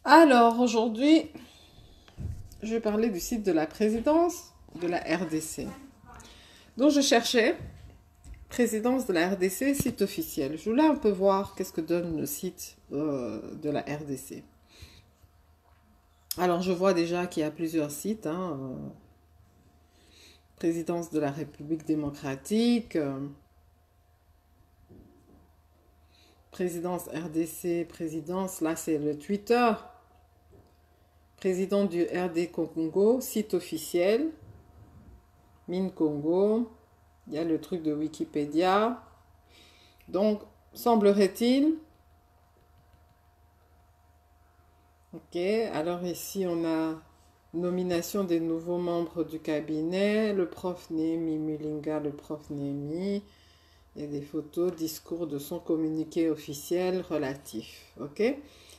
Alors, aujourd'hui, je vais parler du site de la présidence de la RDC. Donc, je cherchais présidence de la RDC, site officiel. Je voulais un peu voir qu'est-ce que donne le site de la RDC. Alors, je vois déjà qu'il y a plusieurs sites. Présidence de la République démocratique, présidence RDC, présidence, là c'est le Twitter. Président du RD Congo, site officiel, Mine Congo, il y a le truc de Wikipédia. Donc, semblerait-il, ok, alors ici on a nomination des nouveaux membres du cabinet, le prof Némi Mulinga, le prof Némi, il y a des photos, discours de son communiqué officiel relatif, ok.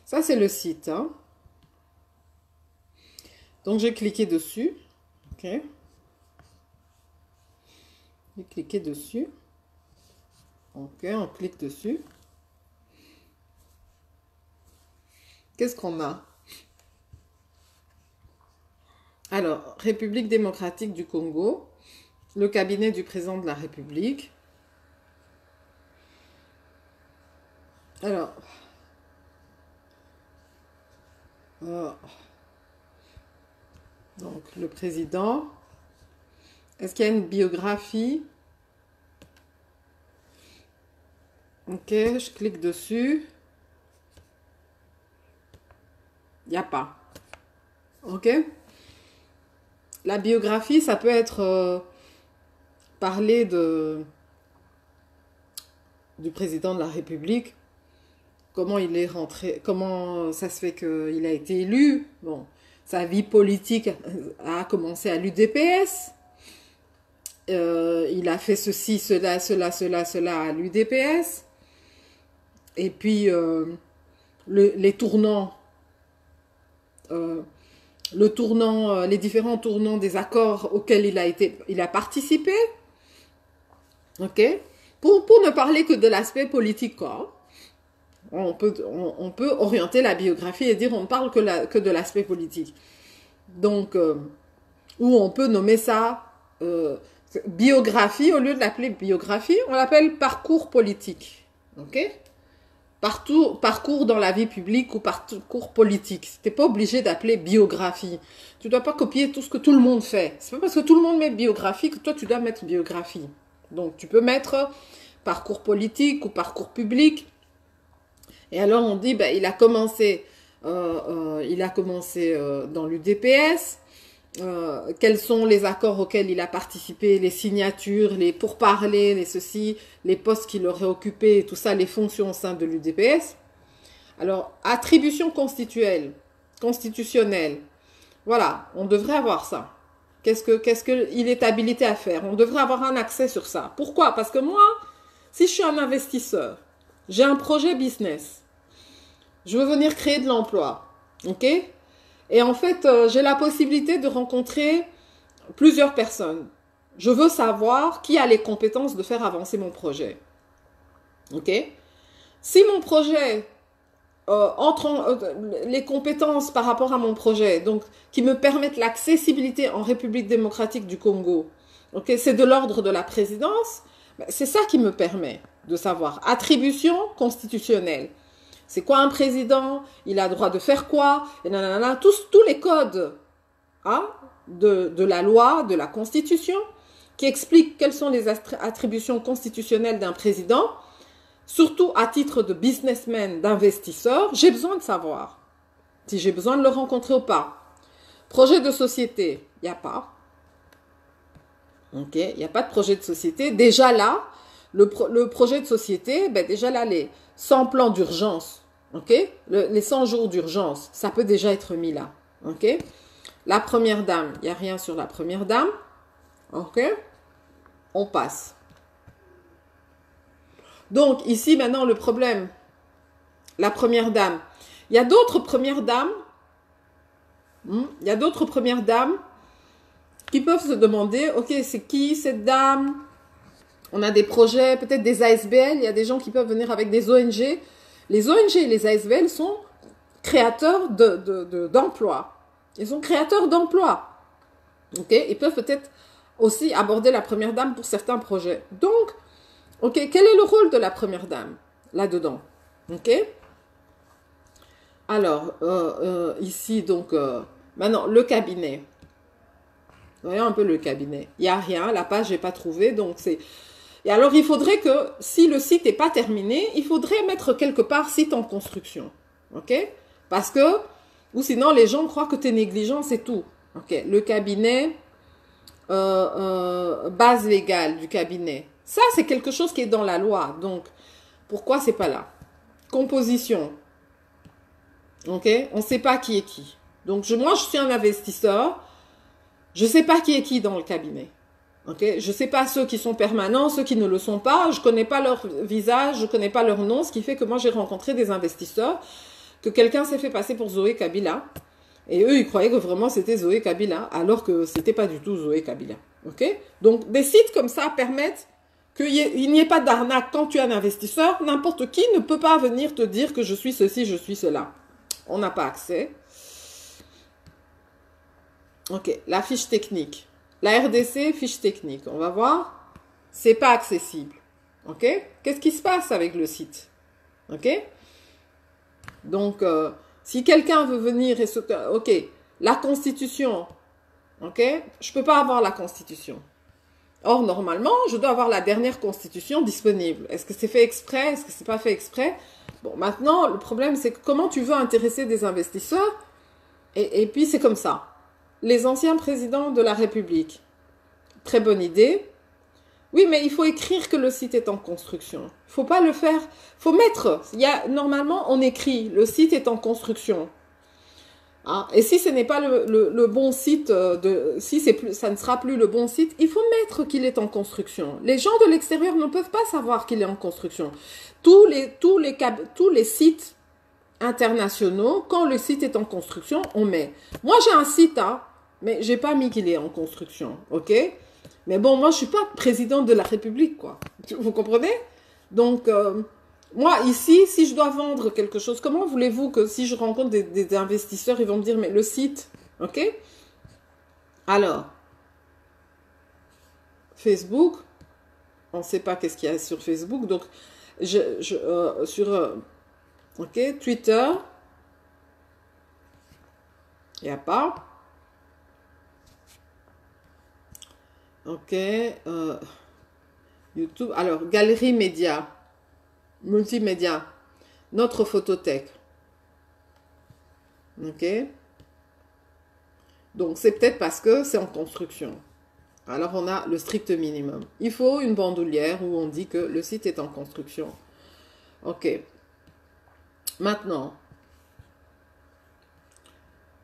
Ça c'est le site, hein. Donc j'ai cliqué dessus, ok. J'ai cliqué dessus, ok, on clique dessus. Qu'est-ce qu'on a? Alors, République démocratique du Congo, le cabinet du président de la République. Alors, donc le président. Est-ce qu'il y a une biographie? Ok, je clique dessus. Il n'y a pas. Ok. La biographie, ça peut être parler du président de la République. Comment il est rentré, comment ça se fait qu'il a été élu. Bon, sa vie politique a commencé à l'UDPS. Il a fait ceci, cela à l'UDPS. Et puis, les tournants, les différents tournants des accords auxquels il a participé. Ok? Pour ne parler que de l'aspect politique, quoi. On peut orienter la biographie et dire on ne parle que de l'aspect politique. Donc, ou on peut nommer ça biographie, au lieu de l'appeler biographie, on l'appelle parcours politique. Ok? Parcours dans la vie publique ou parcours politique. Tu n'es pas obligé d'appeler biographie. Tu ne dois pas copier tout ce que tout le monde fait. C'est pas parce que tout le monde met biographie que toi tu dois mettre biographie. Donc tu peux mettre parcours politique ou parcours public. Et alors on dit, ben, il a commencé dans l'UDPS. Quels sont les accords auxquels il a participé, les signatures, les pourparlers, les ceci, les postes qu'il aurait occupés, tout ça, les fonctions au sein de l'UDPS. Alors, attribution constitutionnelle. Voilà, on devrait avoir ça. Qu'est-ce qu'il est habilité à faire? On devrait avoir un accès sur ça. Pourquoi? Parce que moi, si je suis un investisseur, j'ai un projet business, je veux venir créer de l'emploi, ok? Et en fait, j'ai la possibilité de rencontrer plusieurs personnes. Je veux savoir qui a les compétences de faire avancer mon projet. Ok? Si mon projet les compétences par rapport à mon projet, donc qui me permettent l'accessibilité en République démocratique du Congo, ok, c'est de l'ordre de la présidence, c'est ça qui me permet de savoir. Attribution constitutionnelle. C'est quoi un président? Il a droit de faire quoi? Et nanana, tous les codes de la loi, de la Constitution, qui expliquent quelles sont les attributions constitutionnelles d'un président, surtout à titre de businessman, d'investisseur, j'ai besoin de savoir si j'ai besoin de le rencontrer ou pas. Projet de société, il n'y a pas. Ok, il n'y a pas de projet de société. Déjà là, le projet de société, ben déjà là, sans plan d'urgence, ok, les 100 jours d'urgence, ça peut déjà être mis là, ok. La première dame, il n'y a rien sur la première dame, ok, on passe. Donc ici maintenant le problème, la première dame, il y a d'autres premières dames, qui peuvent se demander, ok, c'est qui cette dame? On a des projets, peut-être des ASBL, il y a des gens qui peuvent venir avec des ONG. Les ONG et les ASBL sont créateurs d'emplois. Ils sont créateurs d'emplois. Ok, ils peuvent peut-être aussi aborder la première dame pour certains projets. Donc, ok, quel est le rôle de la première dame là-dedans? Ok. Alors, ici, donc, maintenant, le cabinet. Voyons un peu le cabinet. Il n'y a rien, la page n'est pas trouvée, donc c'est... Et alors, il faudrait que, si le site n'est pas terminé, il faudrait mettre quelque part site en construction. Ok? Parce que, ou sinon, les gens croient que tu es négligent, c'est tout. Ok? Le cabinet, base légale du cabinet. Ça, c'est quelque chose qui est dans la loi. Donc, pourquoi c'est pas là? Composition. Ok? On ne sait pas qui est qui. Donc, moi, je suis un investisseur. Je ne sais pas qui est qui dans le cabinet. Okay? Je ne sais pas ceux qui sont permanents, ceux qui ne le sont pas. Je ne connais pas leur visage, je ne connais pas leur nom. Ce qui fait que moi, j'ai rencontré des investisseurs que quelqu'un s'est fait passer pour Zoé Kabila. Et eux, ils croyaient que vraiment c'était Zoé Kabila, alors que ce n'était pas du tout Zoé Kabila. Okay? Donc, des sites comme ça permettent qu'il n'y ait pas d'arnaque. Quand tu es un investisseur, n'importe qui ne peut pas venir te dire que je suis ceci, je suis cela. On n'a pas accès. Ok, la fiche technique. La RDC, fiche technique. On va voir. C'est pas accessible. Ok? Qu'est-ce qui se passe avec le site? Ok? Donc, si quelqu'un veut venir et se... Ok, la Constitution. Ok? Je peux pas avoir la Constitution. Or, normalement, je dois avoir la dernière Constitution disponible. Est-ce que c'est fait exprès? Est-ce que c'est pas fait exprès? Bon, maintenant, le problème, c'est que comment tu veux intéresser des investisseurs? Et puis, c'est comme ça. Les anciens présidents de la République. Très bonne idée. Oui, mais il faut écrire que le site est en construction. Il ne faut pas le faire. Il faut mettre. Normalement, on écrit le site est en construction. Hein? Et si ce n'est pas le bon site, si ça ne sera plus le bon site, il faut mettre qu'il est en construction. Les gens de l'extérieur ne peuvent pas savoir qu'il est en construction. Tous les sites internationaux, quand le site est en construction, on met. Moi, j'ai un site, hein, mais j'ai pas mis qu'il est en construction, ok? Mais bon, moi, je suis pas présidente de la République, quoi. Vous comprenez? Donc, moi, ici, si je dois vendre quelque chose, comment voulez-vous que si je rencontre des investisseurs, ils vont me dire, mais le site, ok? Alors, Facebook, on ne sait pas qu'est-ce qu'il y a sur Facebook, donc, ok, Twitter, il n'y a pas. Ok, YouTube. Alors, galerie média, multimédia, notre photothèque. Ok. Donc, c'est peut-être parce que c'est en construction. Alors, on a le strict minimum. Il faut une bandoulière où on dit que le site est en construction. Ok. Maintenant,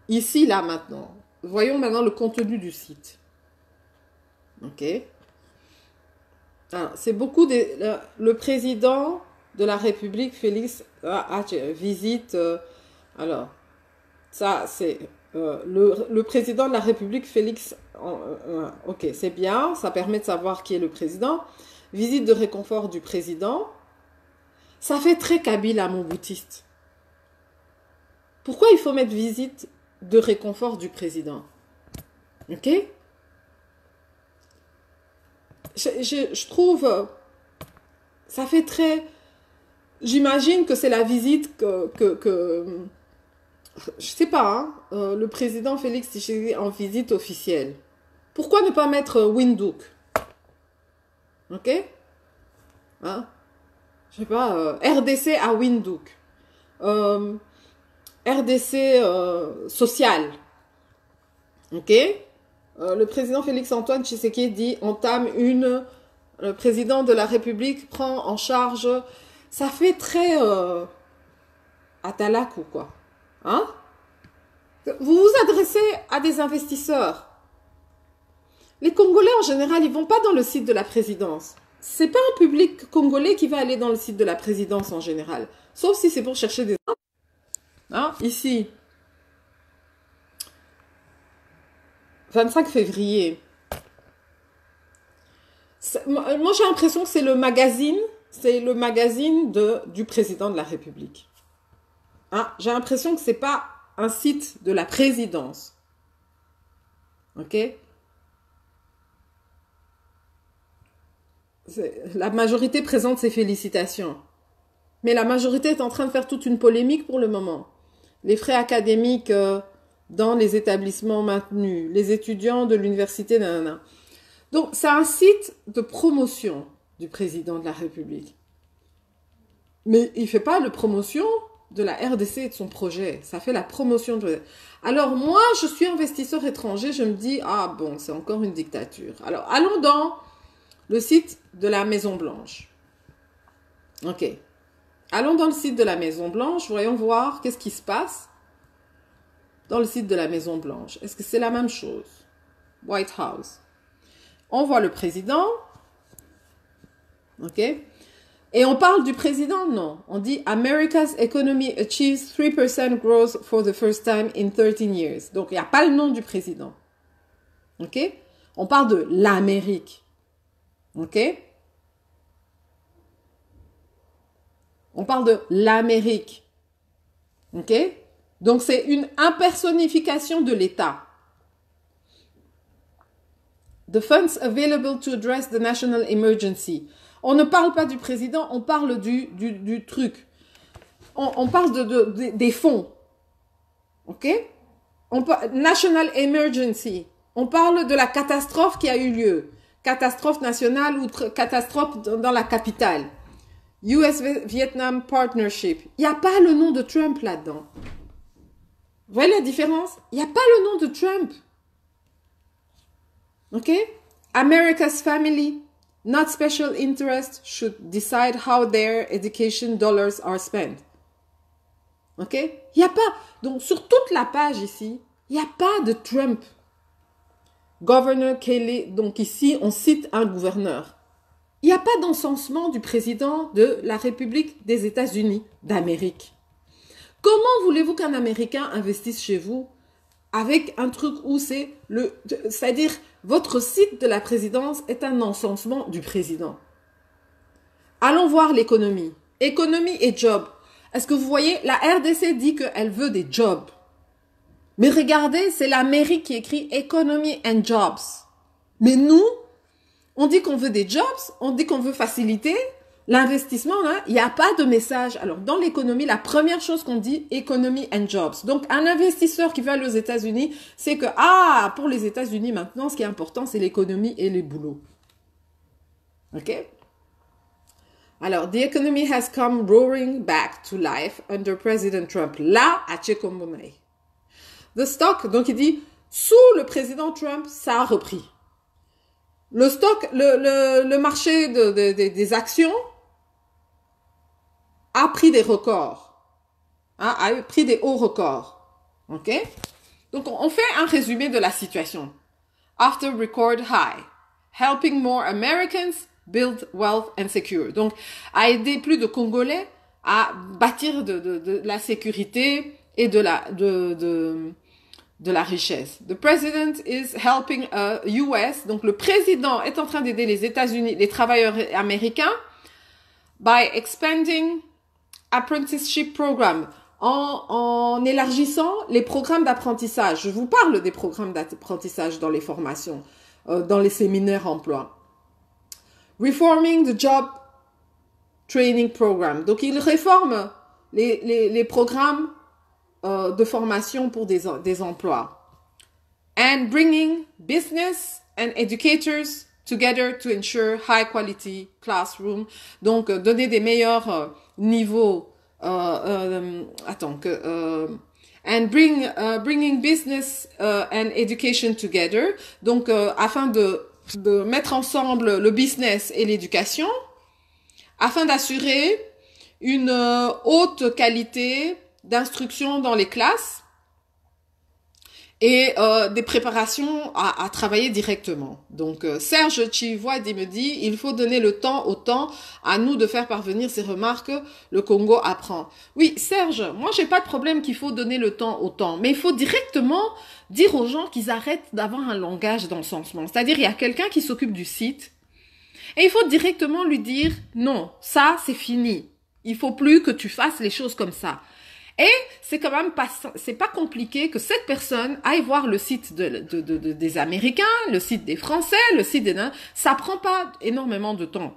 ici, là, maintenant, voyons maintenant le contenu du site. Ok. C'est beaucoup le président de la République, Félix, visite. Alors, ça, c'est le président de la République, Félix. Ok, c'est bien. Ça permet de savoir qui est le président. Visite de réconfort du président. Ça fait très Kabila, mon boutiste. Pourquoi il faut mettre visite de réconfort du président? Ok? Je trouve, ça fait très... J'imagine que c'est la visite je sais pas, hein, le président Félix Tshisekedi en visite officielle. Pourquoi ne pas mettre Windhoek? Ok? Hein? Je sais pas, RDC à Windhoek. RDC social. Ok? Le président Félix-Antoine Tshisekedi entame le président de la République prend en charge. Ça fait très Atalak ou quoi? Hein? Vous vous adressez à des investisseurs. Les Congolais en général, ils vont pas dans le site de la présidence. C'est pas un public congolais qui va aller dans le site de la présidence en général. Sauf si c'est pour chercher des... Hein? Ici. 25 février. Moi, j'ai l'impression que c'est le magazine du président de la République. Hein, j'ai l'impression que c'est pas un site de la présidence. Ok? La majorité présente ses félicitations. Mais la majorité est en train de faire toute une polémique pour le moment. Les frais académiques dans les établissements maintenus, les étudiants de l'université, nanana. Donc, c'est un site de promotion du président de la République. Mais il ne fait pas de promotion de la RDC et de son projet. Ça fait la promotion de... Alors, moi, je suis investisseur étranger, je me dis, ah bon, c'est encore une dictature. Alors, allons dans le site de la Maison-Blanche. Ok. Allons dans le site de la Maison-Blanche, voyons voir qu'est-ce qui se passe dans le site de la Maison-Blanche. Est-ce que c'est la même chose? White House. On voit le président. Ok. Et on parle du président? Non. On dit America's economy achieves 3% growth for the first time in 13 years. Donc, il n'y a pas le nom du président. Ok. On parle de l'Amérique. Ok. On parle de l'Amérique. Ok. Donc, c'est une impersonnification de l'État. The funds available to address the national emergency. On ne parle pas du président, on parle du truc. On parle des fonds. OK? National emergency. On parle de la catastrophe qui a eu lieu. Catastrophe nationale ou catastrophe dans la capitale. US-Vietnam Partnership. Il n'y a pas le nom de Trump là-dedans. Vous voyez la différence? Il n'y a pas le nom de Trump. OK? America's family, not special interest, should decide how their education dollars are spent. OK? Il n'y a pas... Donc, sur toute la page ici, il n'y a pas de Trump. Governor Kelly, donc ici, on cite un gouverneur. Il n'y a pas d'encensement du président de la République des États-Unis d'Amérique. Comment voulez-vous qu'un Américain investisse chez vous avec un truc où c'est-à-dire, votre site de la présidence est un encensement du président. Allons voir l'économie. Économie et job. Est-ce que vous voyez, la RDC dit qu'elle veut des jobs. Mais regardez, c'est l'Amérique qui écrit Economy and Jobs. Mais nous, on dit qu'on veut des jobs, on dit qu'on veut faciliter l'investissement. Il n'y a pas de message. Alors, dans l'économie, la première chose qu'on dit, Economy and Jobs. Donc, un investisseur qui va aller aux États-Unis, c'est que, pour les États-Unis, maintenant, ce qui est important, c'est l'économie et les boulots. OK? Alors, the economy has come roaring back to life under President Trump. Là, à Tchekombonai. The stock, donc il dit, sous le président Trump, ça a repris. Le stock, le marché des actions a pris des records. Hein, a pris des hauts records. OK? Donc, on fait un résumé de la situation. After record high, helping more Americans build wealth and secure. Donc, a aidé plus de Congolais à bâtir de la sécurité et de la richesse. The president is helping US. Donc, le président est en train d'aider les États-Unis, les travailleurs américains, by expanding apprenticeship program, en élargissant les programmes d'apprentissage. Je vous parle des programmes d'apprentissage dans les formations, dans les séminaires emploi. Reforming the job training program. Donc, il réforme les programmes de formation pour des emplois. And bringing business and educators together to ensure high quality classroom. Donc, donner des meilleurs niveaux. And bringing business and education together. Donc, afin de mettre ensemble le business et l'éducation, afin d'assurer une haute qualité d'instruction dans les classes et des préparations à travailler directement. Donc, Serge Chivoadi me dit, il faut donner le temps au temps, à nous de faire parvenir ces remarques, le Congo apprend. Oui, Serge, moi j'ai pas de problème qu'il faut donner le temps au temps, mais il faut directement dire aux gens qu'ils arrêtent d'avoir un langage d'encensement. C'est-à-dire, il y a quelqu'un qui s'occupe du site, et il faut directement lui dire, non, ça c'est fini. Il faut plus que tu fasses les choses comme ça. Et c'est quand même pas, c'est pas compliqué que cette personne aille voir le site des Américains, le site des Français, le site des... Ça prend pas énormément de temps.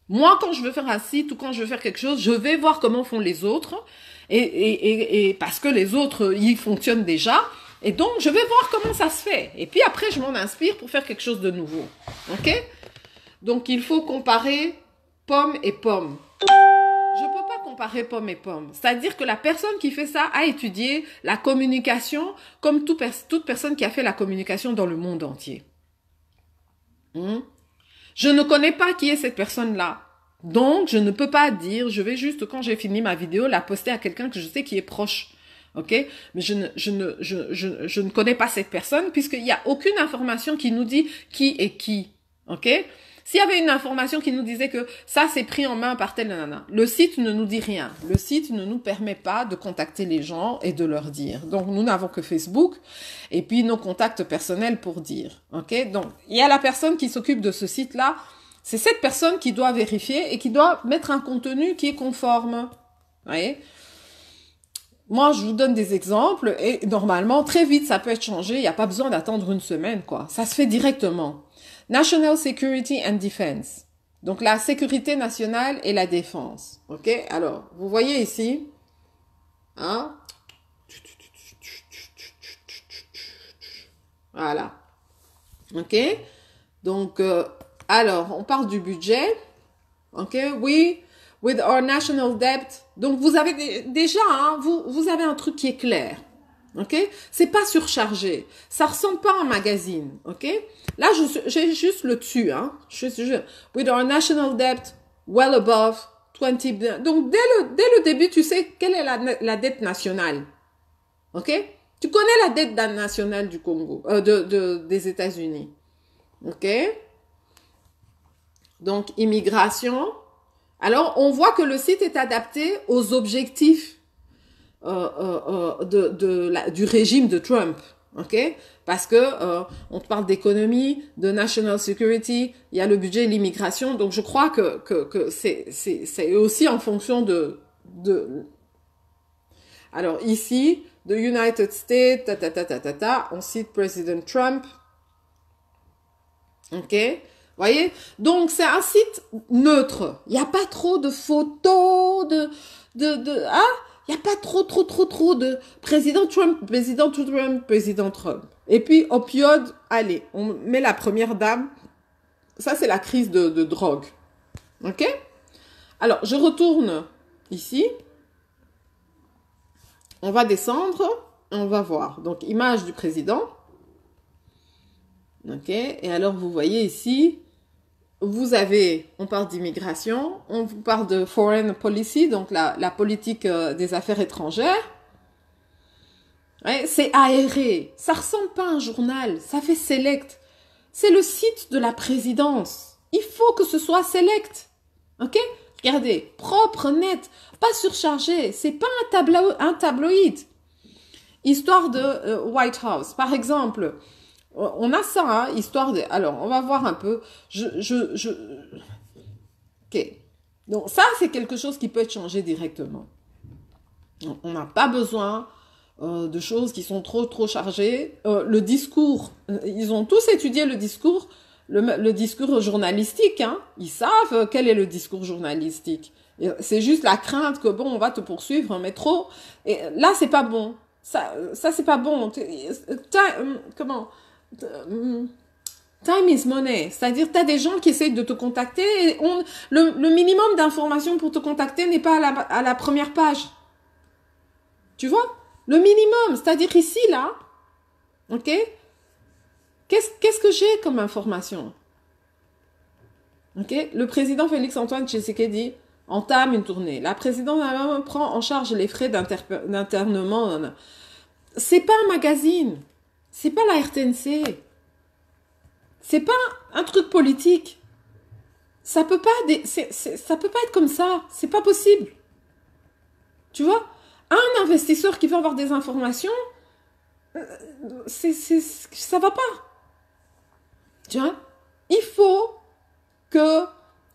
Moi, quand je veux faire un site ou quand je veux faire quelque chose, je vais voir comment font les autres. Et parce que les autres, ils fonctionnent déjà. Et donc, je vais voir comment ça se fait. Et puis après, je m'en inspire pour faire quelque chose de nouveau. OK? Donc, il faut comparer pomme et pomme. Je ne peux pas comparer pomme et pomme. C'est-à-dire que la personne qui fait ça a étudié la communication comme toute personne qui a fait la communication dans le monde entier. Je ne connais pas qui est cette personne-là. Donc, je ne peux pas dire, je vais juste, quand j'ai fini ma vidéo, la poster à quelqu'un que je sais qui est proche. OK? Mais je ne connais pas cette personne puisqu'il n'y a aucune information qui nous dit qui est qui. OK? S'il y avait une information qui nous disait que ça c'est pris en main par tel nanana, le site ne nous dit rien. Le site ne nous permet pas de contacter les gens et de leur dire. Donc, nous n'avons que Facebook et puis nos contacts personnels pour dire. OK? Donc, il y a la personne qui s'occupe de ce site-là. C'est cette personne qui doit vérifier et qui doit mettre un contenu qui est conforme. Vous voyez? Moi, je vous donne des exemples et normalement, très vite, ça peut être changé. Il n'y a pas besoin d'attendre une semaine, quoi. Ça se fait directement. National Security and Defense. Donc, la sécurité nationale et la défense. OK? Alors, vous voyez ici, hein? Voilà. OK? Donc, alors, on parle du budget. OK? Oui. With our national debt. Donc, vous avez déjà, hein, vous avez un truc qui est clair. OK? C'est pas surchargé. Ça ressemble pas à un magazine. OK? Là, j'ai juste le dessus, hein. With our national debt well above 20 billion. Donc, dès le début, tu sais quelle est la dette nationale. OK? Tu connais la dette nationale du Congo, des États-Unis. OK? Donc, immigration. Alors, on voit que le site est adapté aux objectifs du régime de Trump, ok? Parce que on parle d'économie, de national security, il y a le budget et l'immigration, donc je crois que c'est aussi en fonction de alors ici, the United States, on cite President Trump, ok? Voyez? Donc, c'est un site neutre. Il n'y a pas trop de photos, il n'y a pas trop de président Trump. Et puis, opioïdes, allez, on met la première dame. Ça, c'est la crise de drogue. OK? Alors, je retourne ici. On va descendre. On va voir. Donc, image du président. OK? Et alors, vous voyez ici... Vous avez, on parle d'immigration, on vous parle de foreign policy, donc la politique des affaires étrangères. Ouais, c'est aéré, ça ressemble pas à un journal, ça fait select. C'est le site de la présidence. Il faut que ce soit select. OK? Regardez, propre, net, pas surchargé, c'est pas un tabloïd. Histoire de White House, par exemple... On a ça, hein, histoire de... Alors, on va voir un peu. OK. Donc, ça, c'est quelque chose qui peut être changé directement. On n'a pas besoin de choses qui sont trop chargées. Le discours, ils ont tous étudié le discours, le discours journalistique. Hein. Ils savent quel est le discours journalistique. C'est juste la crainte que, bon, on va te poursuivre, mais trop... Et là, c'est pas bon. Ça c'est pas bon. Comment... Time is money. C'est-à-dire, tu as des gens qui essayent de te contacter et le minimum d'informations pour te contacter n'est pas à la première page. Tu vois? Le minimum. C'est-à-dire ici, là. OK? Qu'est-ce que j'ai comme information? OK? Le président Félix-Antoine Tshisekedi entame une tournée. La présidente prend en charge les frais d'internement. C'est pas un magazine. C'est pas la RTNC. C'est pas un truc politique. Ça peut pas être comme ça. C'est pas possible. Tu vois? Un investisseur qui veut avoir des informations, ça va pas. Tu vois? Il faut que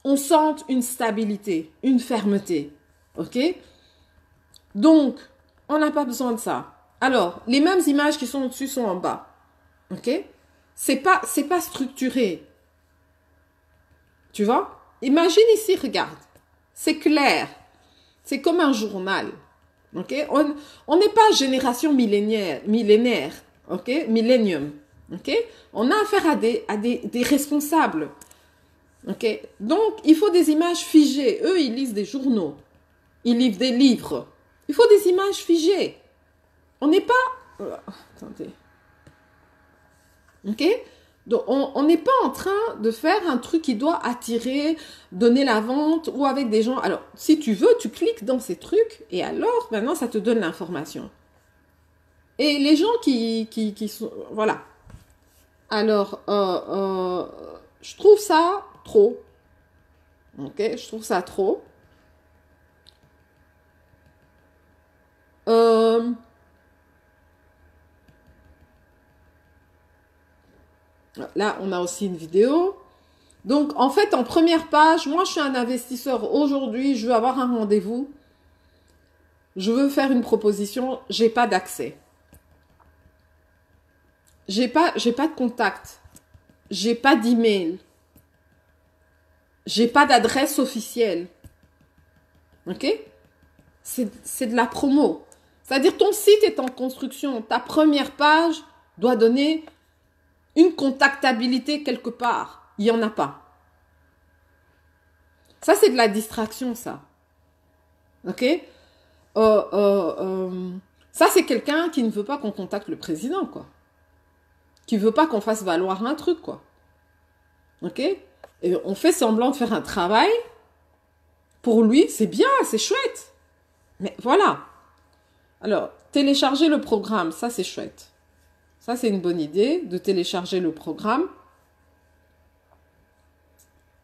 on sente une stabilité, une fermeté. OK? Donc, On n'a pas besoin de ça. Alors, les mêmes images qui sont au-dessus sont en bas. OK? C'est pas structuré. Tu vois? Imagine ici, regarde. C'est clair. C'est comme un journal. OK? On n'est pas génération millénaire. OK? Millennium. OK? On a affaire à des responsables. OK? Donc, il faut des images figées. Eux, ils lisent des journaux. Ils lisent des livres. Il faut des images figées. On n'est pas... attendez. OK? Donc, on n'est pas en train de faire un truc qui doit attirer, donner la vente ou avec des gens. Alors, si tu veux, tu cliques dans ces trucs et alors, maintenant, ça te donne l'information. Et les gens qui sont... Voilà. Alors, je trouve ça trop. OK? Je trouve ça trop. Là, on a aussi une vidéo. Donc, en fait, en première page, moi, je suis un investisseur. Aujourd'hui, je veux avoir un rendez-vous. Je veux faire une proposition. J'ai pas d'accès. J'ai pas de contact. J'ai pas d'email. J'ai pas d'adresse officielle. OK? C'est de la promo. C'est-à-dire, ton site est en construction. Ta première page doit donner une contactabilité quelque part. Il n'y en a pas. Ça, c'est de la distraction, ça. OK? Ça, c'est quelqu'un qui ne veut pas qu'on contacte le président, quoi. Qui ne veut pas qu'on fasse valoir un truc, quoi. OK? Et on fait semblant de faire un travail. Pour lui, c'est bien, c'est chouette. Mais voilà. Alors, télécharger le programme, ça, c'est chouette. Ça, c'est une bonne idée, de télécharger le programme.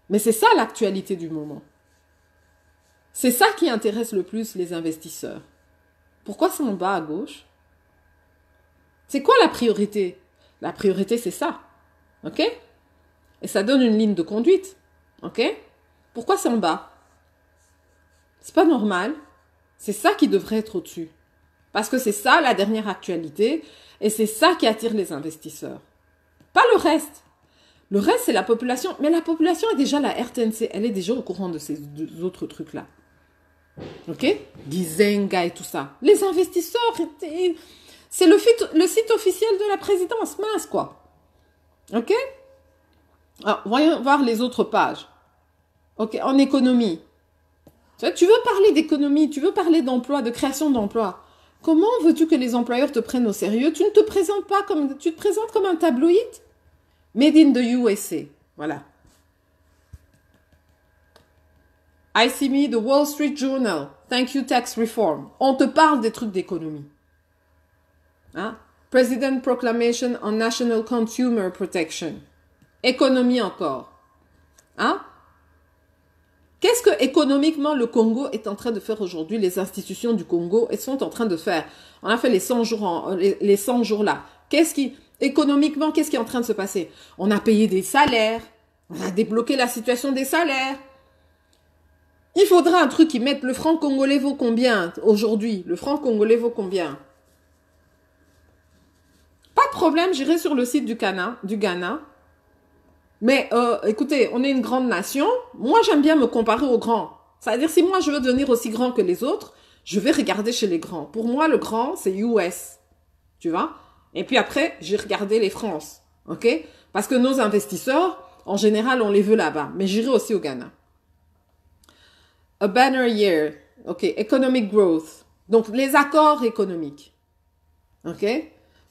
Mais c'est ça l'actualité du moment. C'est ça qui intéresse le plus les investisseurs. Pourquoi c'est en bas à gauche? C'est quoi la priorité? La priorité, c'est ça. OK? Et ça donne une ligne de conduite. OK? Pourquoi c'est en bas? C'est pas normal. C'est ça qui devrait être au-dessus. Parce que c'est ça la dernière actualité et c'est ça qui attire les investisseurs. Pas le reste. Le reste, c'est la population. Mais la population est déjà la RTNC. Elle est déjà au courant de ces deux autres trucs-là. OK? Gizenga et tout ça. Les investisseurs, c'est le site officiel de la présidence. Mince, quoi. OK? Alors, voyons voir les autres pages. OK? En économie. Tu veux parler d'économie, tu veux parler d'emploi, de création d'emplois. Comment veux-tu que les employeurs te prennent au sérieux? Tu ne te présentes pas comme... Tu te présentes comme un tabloïd? Made in the USA. Voilà. ICME, The Wall Street Journal. Thank you, tax reform. On te parle des trucs d'économie. Hein? President Proclamation on National Consumer Protection. Économie encore. Hein? Qu'est-ce que économiquement le Congo est en train de faire aujourd'hui? Les institutions du Congo, elles sont en train de faire. On a fait les 100 jours, les 100 jours là. Économiquement, qu'est-ce qui est en train de se passer? On a payé des salaires. On a débloqué la situation des salaires. Il faudra un truc qui mette le franc congolais vaut combien aujourd'hui? Le franc congolais vaut combien? Pas de problème, j'irai sur le site du Ghana. Mais écoutez, on est une grande nation. Moi, j'aime bien me comparer aux grands. C'est-à-dire, si moi, je veux devenir aussi grand que les autres, je vais regarder chez les grands. Pour moi, le grand, c'est US. Tu vois? Et puis après, j'ai regardé les France. OK? Parce que nos investisseurs, en général, on les veut là-bas. Mais j'irai aussi au Ghana. A banner year. OK? Economic growth. Donc, les accords économiques. OK?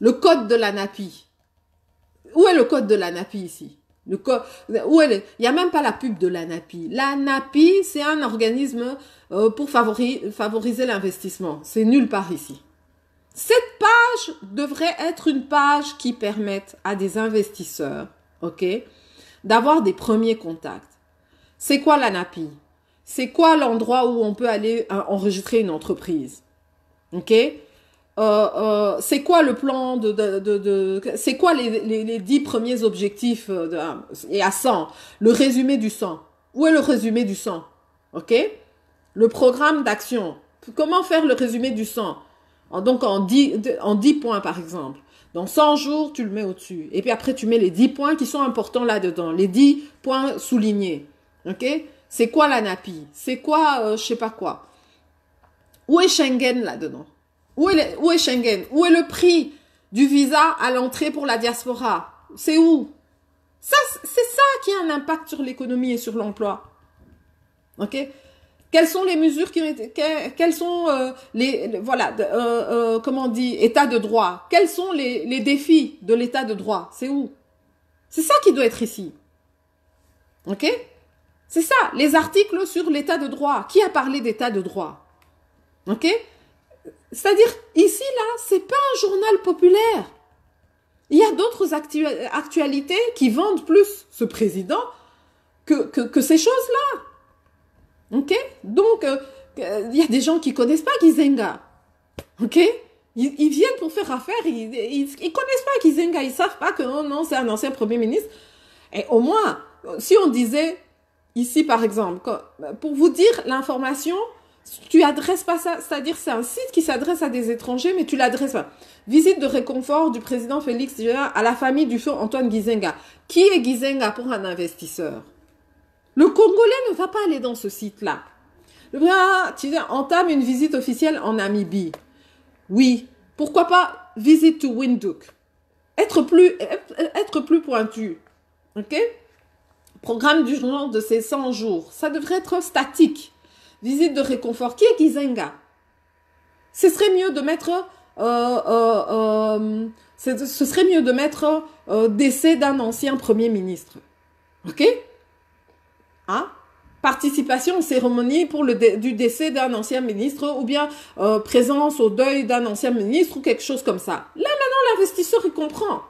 Le code de l'ANAPI. Où est le code de l'ANAPI ici? Il n'y a même pas la pub de l'ANAPI. L'ANAPI, c'est un organisme pour favoriser l'investissement. C'est nulle part ici. Cette page devrait être une page qui permette à des investisseurs, OK, d'avoir des premiers contacts. C'est quoi l'ANAPI? C'est quoi l'endroit où on peut aller enregistrer une entreprise? OK? C'est quoi le plan c'est quoi les 10 premiers objectifs et à 100? Le résumé du 100. Où est le résumé du 100? OK? Le programme d'action. Comment faire le résumé du 100? Donc en 10 points par exemple. Dans 100 jours, tu le mets au-dessus. Et puis après, tu mets les 10 points qui sont importants là-dedans. Les 10 points soulignés. OK? C'est quoi la NAPI? C'est quoi, je sais pas quoi? Où est Schengen là-dedans? Où est Schengen? Où est le prix du visa à l'entrée pour la diaspora? C'est où? C'est ça qui a un impact sur l'économie et sur l'emploi. OK? Quelles sont les mesures qui ont été, quels sont voilà, comment on dit, état de droit? Quels sont les défis de l'état de droit? C'est où? C'est ça qui doit être ici. OK? C'est ça, les articles sur l'état de droit. Qui a parlé d'état de droit? OK? C'est-à-dire, ici, là, c'est pas un journal populaire. Il y a d'autres actualités qui vendent plus ce président que ces choses-là. OK? Donc, il y a des gens qui connaissent pas Gizenga. OK? Ils viennent pour faire affaire, ils connaissent pas Gizenga, ils savent pas que non, c'est un ancien premier ministre. Et au moins, si on disait, ici par exemple, pour vous dire l'information, tu adresses pas ça, c'est-à-dire c'est un site qui s'adresse à des étrangers, mais tu l'adresses pas. Visite de réconfort du président Félix Tshisekedi à la famille du feu Antoine Gizenga. Qui est Gizenga pour un investisseur? Le Congolais ne va pas aller dans ce site-là. Le président entame une visite officielle en Namibie. Oui, pourquoi pas visite to Windhoek. Être plus pointu. OK? Programme du genre de ces 100 jours. Ça devrait être statique. Visite de réconfort. Qui est Gizenga? Ce serait mieux de mettre décès d'un ancien premier ministre. OK? Hein? Participation aux cérémonies pour du décès d'un ancien ministre ou bien présence au deuil d'un ancien ministre ou quelque chose comme ça. Là, maintenant, l'investisseur, il comprend.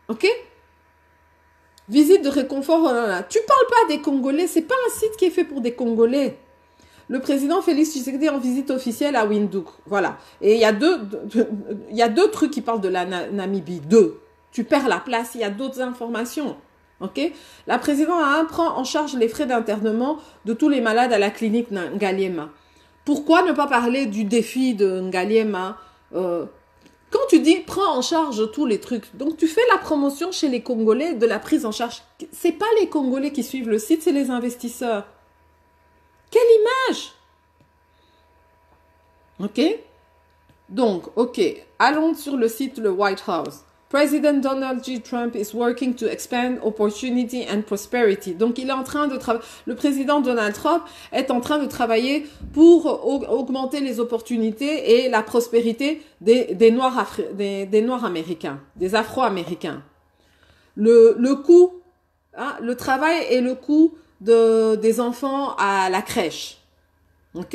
OK? Visite de réconfort. Tu parles pas des Congolais. C'est pas un site qui est fait pour des Congolais. Le président Félix Tshisekedi en visite officielle à Windhoek. Voilà. Et il y a deux trucs qui parlent de la Namibie. Deux. Tu perds la place. Il y a d'autres informations. OK? La présidente prend en charge les frais d'internement de tous les malades à la clinique Ngaliema. Pourquoi ne pas parler du défi de Ngaliema? Quand tu dis prends en charge tous les trucs, donc tu fais la promotion chez les Congolais de la prise en charge. C'est pas les Congolais qui suivent le site, c'est les investisseurs. Quelle image! OK? Donc, OK. Allons sur le site le White House. President Donald J. Trump is working to expand opportunity and prosperity. Donc, il est en train de travailler. Le président Donald Trump est en train de travailler pour augmenter les opportunités et la prospérité des Noirs américains, des Afro-américains. Le coût, hein, le travail et le coût des enfants à la crèche. OK?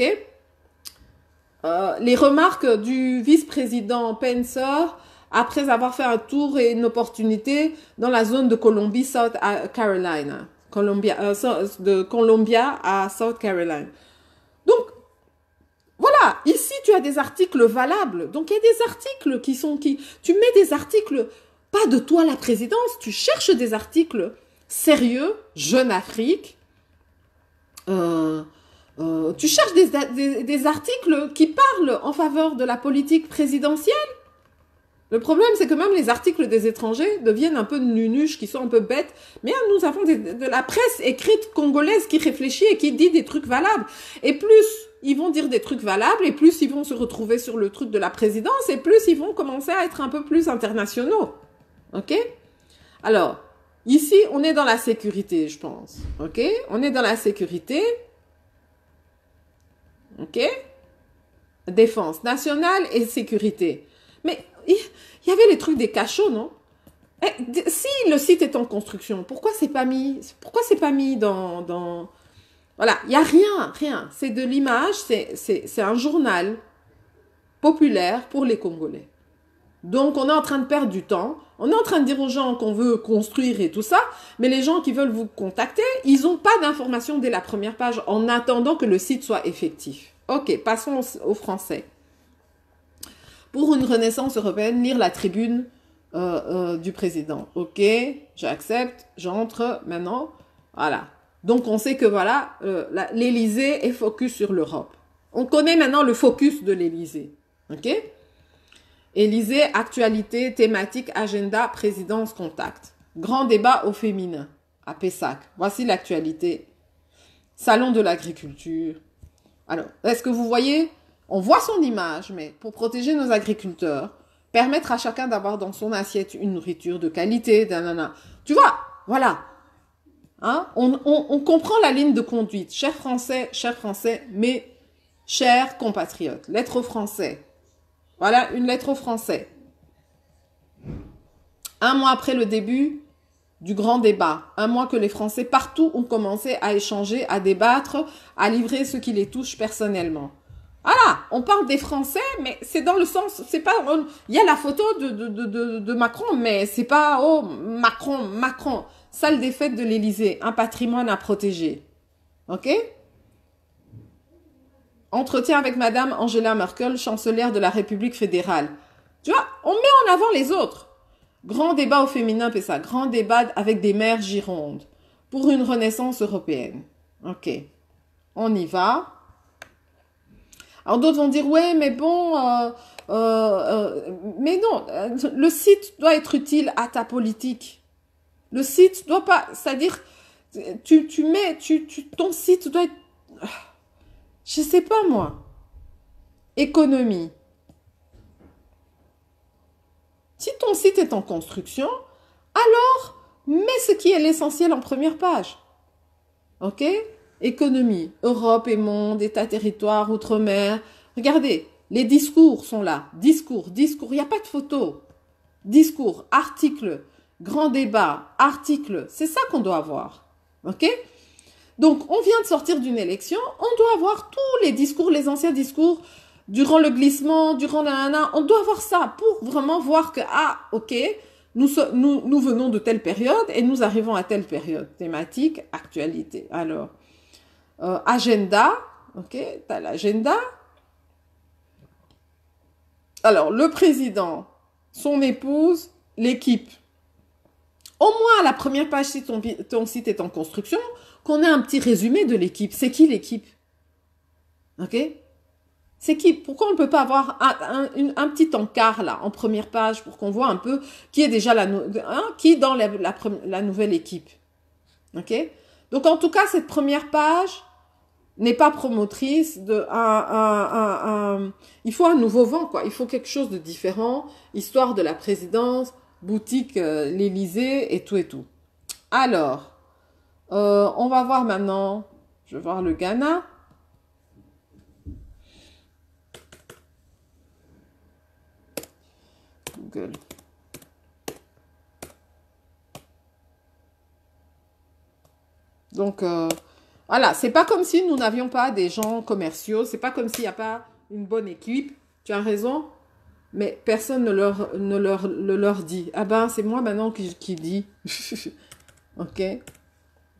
Les remarques du vice-président Pence après avoir fait un tour et une opportunité dans la zone de Columbia, South Carolina. De Columbia à South Carolina. Donc, voilà, ici tu as des articles valables. Donc, il y a des articles tu mets des articles, pas de toi la présidence, tu cherches des articles sérieux, Jeune Afrique. Tu cherches des articles qui parlent en faveur de la politique présidentielle. Le problème, c'est que même les articles des étrangers deviennent un peu nunuches, qui sont un peu bêtes. Mais nous avons de la presse écrite congolaise qui réfléchit et qui dit des trucs valables. Et plus ils vont dire des trucs valables, et plus ils vont se retrouver sur le truc de la présidence, et plus ils vont commencer à être un peu plus internationaux. OK? Alors, ici, on est dans la sécurité, je pense. OK? On est dans la sécurité. OK? Défense nationale et sécurité. Mais il y avait les trucs des cachots, non? Si le site est en construction, pourquoi c'est pas mis dans... Voilà, il n'y a rien. C'est de l'image, c'est un journal populaire pour les Congolais. Donc, on est en train de perdre du temps. On est en train de dire aux gens qu'on veut construire et tout ça, mais les gens qui veulent vous contacter, ils n'ont pas d'informations dès la première page en attendant que le site soit effectif. OK, passons au français. Pour une renaissance européenne, lire la tribune du président. OK, j'accepte, j'entre maintenant. Voilà. Donc, on sait que voilà, l'Élysée est focus sur l'Europe. On connaît maintenant le focus de l'Élysée. OK? Élysée, actualité, thématique, agenda, présidence, contact. Grand débat au féminin à Pessac. Voici l'actualité. Salon de l'agriculture. Alors, est-ce que vous voyez? On voit son image, mais pour protéger nos agriculteurs, permettre à chacun d'avoir dans son assiette une nourriture de qualité, nanana. Tu vois, voilà. Hein? On comprend la ligne de conduite. Chers Français, mais chers compatriotes. Lettre aux Français. Voilà, une lettre aux Français. Un mois après le début du grand débat, un mois que les Français partout ont commencé à échanger, à débattre, à livrer ce qui les touche personnellement. Voilà, on parle des Français, mais c'est dans le sens, c'est pas, il y a la photo de Macron, mais c'est pas, oh, Macron, salle des fêtes de l'Élysée, un patrimoine à protéger. Ok? Entretien avec Madame Angela Merkel, chancelière de la République fédérale. Tu vois, on met en avant les autres. Grand débat au féminin, c'est ça. Grand débat avec des mères girondes pour une renaissance européenne. Ok, on y va. Alors d'autres vont dire, ouais, mais bon, mais non, le site doit être utile à ta politique. Le site doit pas, c'est-à-dire, ton site doit être, je sais pas moi, économie. Si ton site est en construction, alors mets ce qui est l'essentiel en première page. Ok? Économie, Europe et monde, État, territoire, outre-mer. Regardez, les discours sont là. Discours, il n'y a pas de photo. Discours, article, grand débat, article. C'est ça qu'on doit avoir. Ok? Donc, on vient de sortir d'une élection, on doit avoir tous les discours, les anciens discours, durant le glissement, durant la... On doit avoir ça pour vraiment voir que, ah, ok, nous venons de telle période et nous arrivons à telle période. Thématique, actualité. Alors, agenda, ok, tu as l'agenda. Alors, le président, son épouse, l'équipe. Au moins, à la première page, si ton site est en construction, qu'on ait un petit résumé de l'équipe. C'est qui l'équipe? Ok? C'est qui? Pourquoi on ne peut pas avoir un petit encart là, en première page, pour qu'on voit un peu qui est déjà qui est dans la nouvelle équipe? Ok? Donc, en tout cas, cette première page n'est pas promotrice de il faut un nouveau vent, quoi. Il faut quelque chose de différent. Histoire de la présidence, boutique l'Élysée et tout et tout. Alors, on va voir maintenant, je vais voir le Ghana. Google. Donc, voilà, c'est pas comme si nous n'avions pas des gens commerciaux, c'est pas comme s'il n'y a pas une bonne équipe. Tu as raison, mais personne ne leur dit. Ah ben, c'est moi maintenant qui dis. Ok?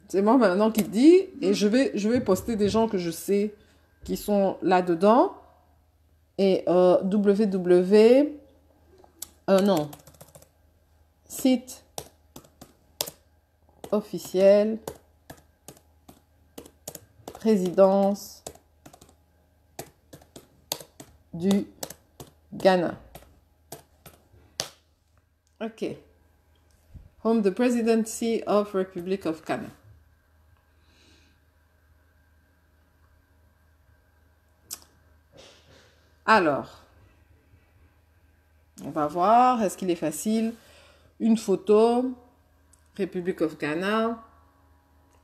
C'est moi maintenant qui dis, et je vais poster des gens que je sais qui sont là-dedans. Et non, site officiel, présidence du Ghana. Ok. Home the Presidency of Republic of Ghana. Alors, on va voir, est-ce qu'il est facile? Une photo, Republic of Ghana,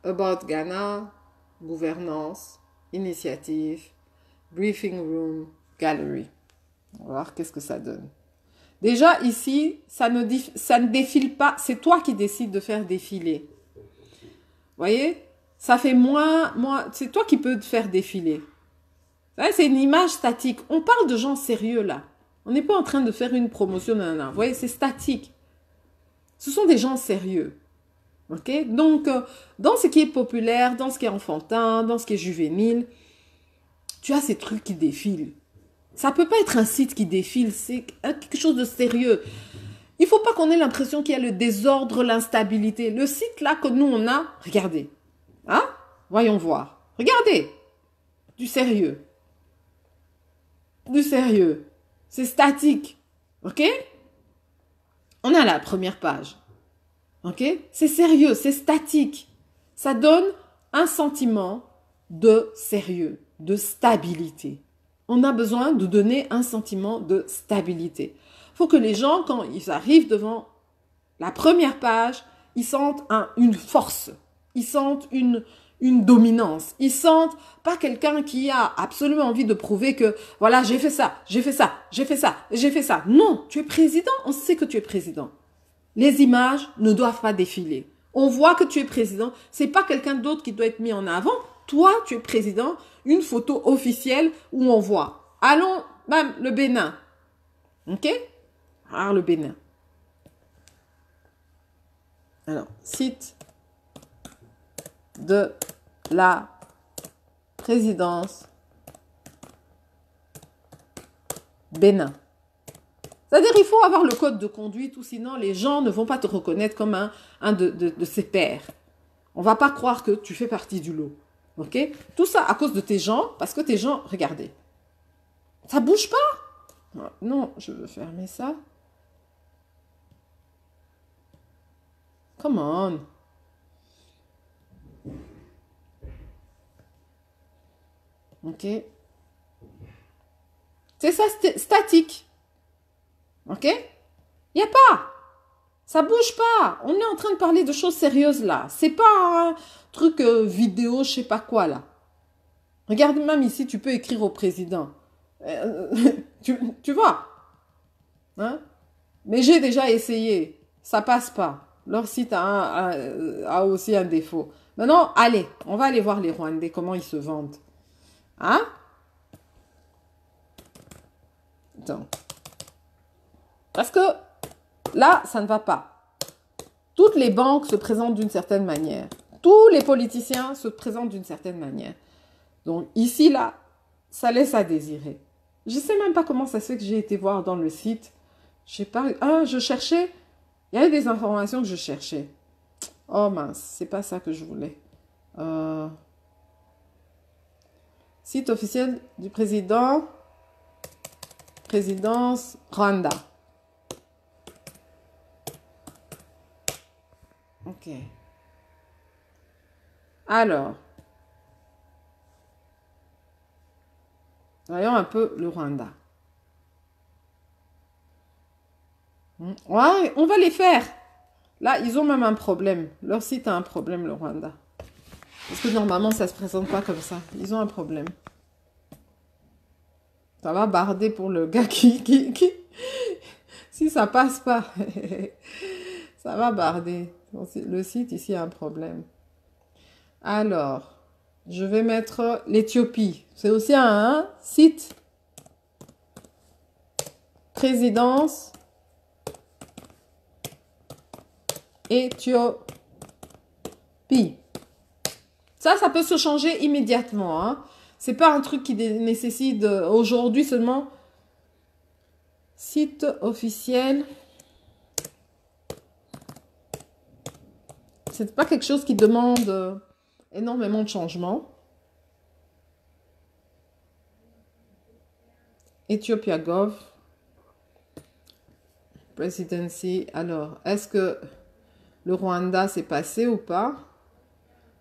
About Ghana, gouvernance, initiative, briefing room, gallery. On va voir qu'est-ce que ça donne. Déjà, ici, ça ne défile pas. C'est toi qui décides de faire défiler. Vous voyez? Ça fait moins... C'est toi qui peux te faire défiler. C'est une image statique. On parle de gens sérieux, là. On n'est pas en train de faire une promotion. Vous voyez, c'est statique. Ce sont des gens sérieux. Ok? Donc, dans ce qui est populaire, dans ce qui est enfantin, dans ce qui est juvénile, tu as ces trucs qui défilent. Ça peut pas être un site qui défile, c'est quelque chose de sérieux. Il faut pas qu'on ait l'impression qu'il y a le désordre, l'instabilité. Le site là que nous on a, regardez. Hein? Voyons voir. Regardez. Du sérieux. Du sérieux. C'est statique. Ok? On a la première page. Ok? C'est sérieux, c'est statique. Ça donne un sentiment de sérieux, de stabilité. On a besoin de donner un sentiment de stabilité. Il faut que les gens, quand ils arrivent devant la première page, ils sentent une force, ils sentent une dominance, ils sentent pas quelqu'un qui a absolument envie de prouver que, voilà, j'ai fait ça, j'ai fait ça, j'ai fait ça, j'ai fait ça. Non, tu es président, on sait que tu es président. Les images ne doivent pas défiler. On voit que tu es président, c'est pas quelqu'un d'autre qui doit être mis en avant. Toi, tu es président, une photo officielle où on voit. Allons, bam, le Bénin. Ok? Alors, le Bénin. Alors, site de la présidence Bénin. C'est-à-dire il faut avoir le code de conduite ou sinon les gens ne vont pas te reconnaître comme un de ses pairs. On ne va pas croire que tu fais partie du lot. Ok? Tout ça à cause de tes gens, parce que tes gens, regardez, ça bouge pas. Non, je veux fermer ça. Come on. Ok? C'est ça, statique. Ok? Il n'y a pas. Ça bouge pas. On est en train de parler de choses sérieuses là. C'est pas un truc vidéo, je sais pas quoi là. Regarde, même ici, tu peux écrire au président. Tu vois? Hein? Mais j'ai déjà essayé. Ça passe pas. Leur site a aussi un défaut. Maintenant, allez, on va aller voir les Rwandais, comment ils se vendent. Hein? Donc. Parce que là, ça ne va pas. Toutes les banques se présentent d'une certaine manière. Tous les politiciens se présentent d'une certaine manière. Donc ici, là, ça laisse à désirer. Je ne sais même pas comment ça se fait que j'ai été voir dans le site. Je sais pas. Ah, je cherchais. Il y avait des informations que je cherchais. Oh mince, c'est pas ça que je voulais. Site officiel du président. Présidence Rwanda. Ok. Alors. Voyons un peu le Rwanda. Ouais, on va les faire. Là, ils ont même un problème. Leur site a un problème, le Rwanda. Parce que normalement, ça ne se présente pas comme ça. Ils ont un problème. Ça va barder pour le gars qui... Si ça passe pas, ça va barder. Le site, ici, a un problème. Alors, je vais mettre l'Éthiopie. C'est aussi un site. Présidence Éthiopie. Ça peut se changer immédiatement. Hein. C'est pas un truc qui nécessite aujourd'hui seulement. Site officiel. C'est pas quelque chose qui demande énormément de changements. Ethiopia Gov. Presidency. Alors, est-ce que le Rwanda s'est passé ou pas?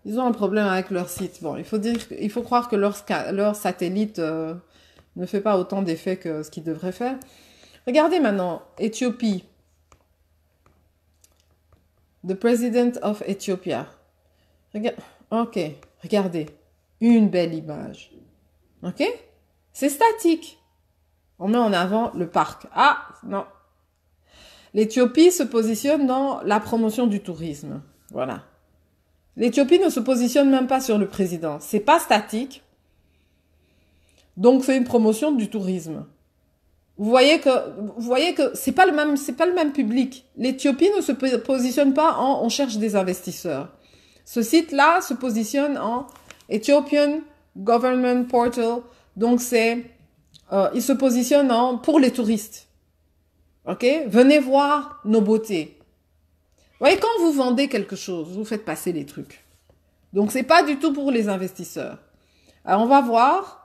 Ils ont un problème avec leur site. Bon, il faut croire que leur satellite ne fait pas autant d'effets que ce qu'il devrait faire. Regardez maintenant, Éthiopie. The President of Ethiopia. Ok, regardez. Une belle image. Ok? C'est statique. On met en avant le parc. Ah, non. L'Éthiopie se positionne dans la promotion du tourisme. Voilà. L'Éthiopie ne se positionne même pas sur le président. C'est pas statique. Donc, c'est une promotion du tourisme. Vous voyez que c'est pas le même public. L'Éthiopie ne se positionne pas en on cherche des investisseurs. Ce site-là se positionne en Ethiopian Government Portal. Donc, il se positionne pour les touristes. Ok? Venez voir nos beautés. Vous voyez, quand vous vendez quelque chose, vous faites passer les trucs. Donc, c'est pas du tout pour les investisseurs. Alors, on va voir.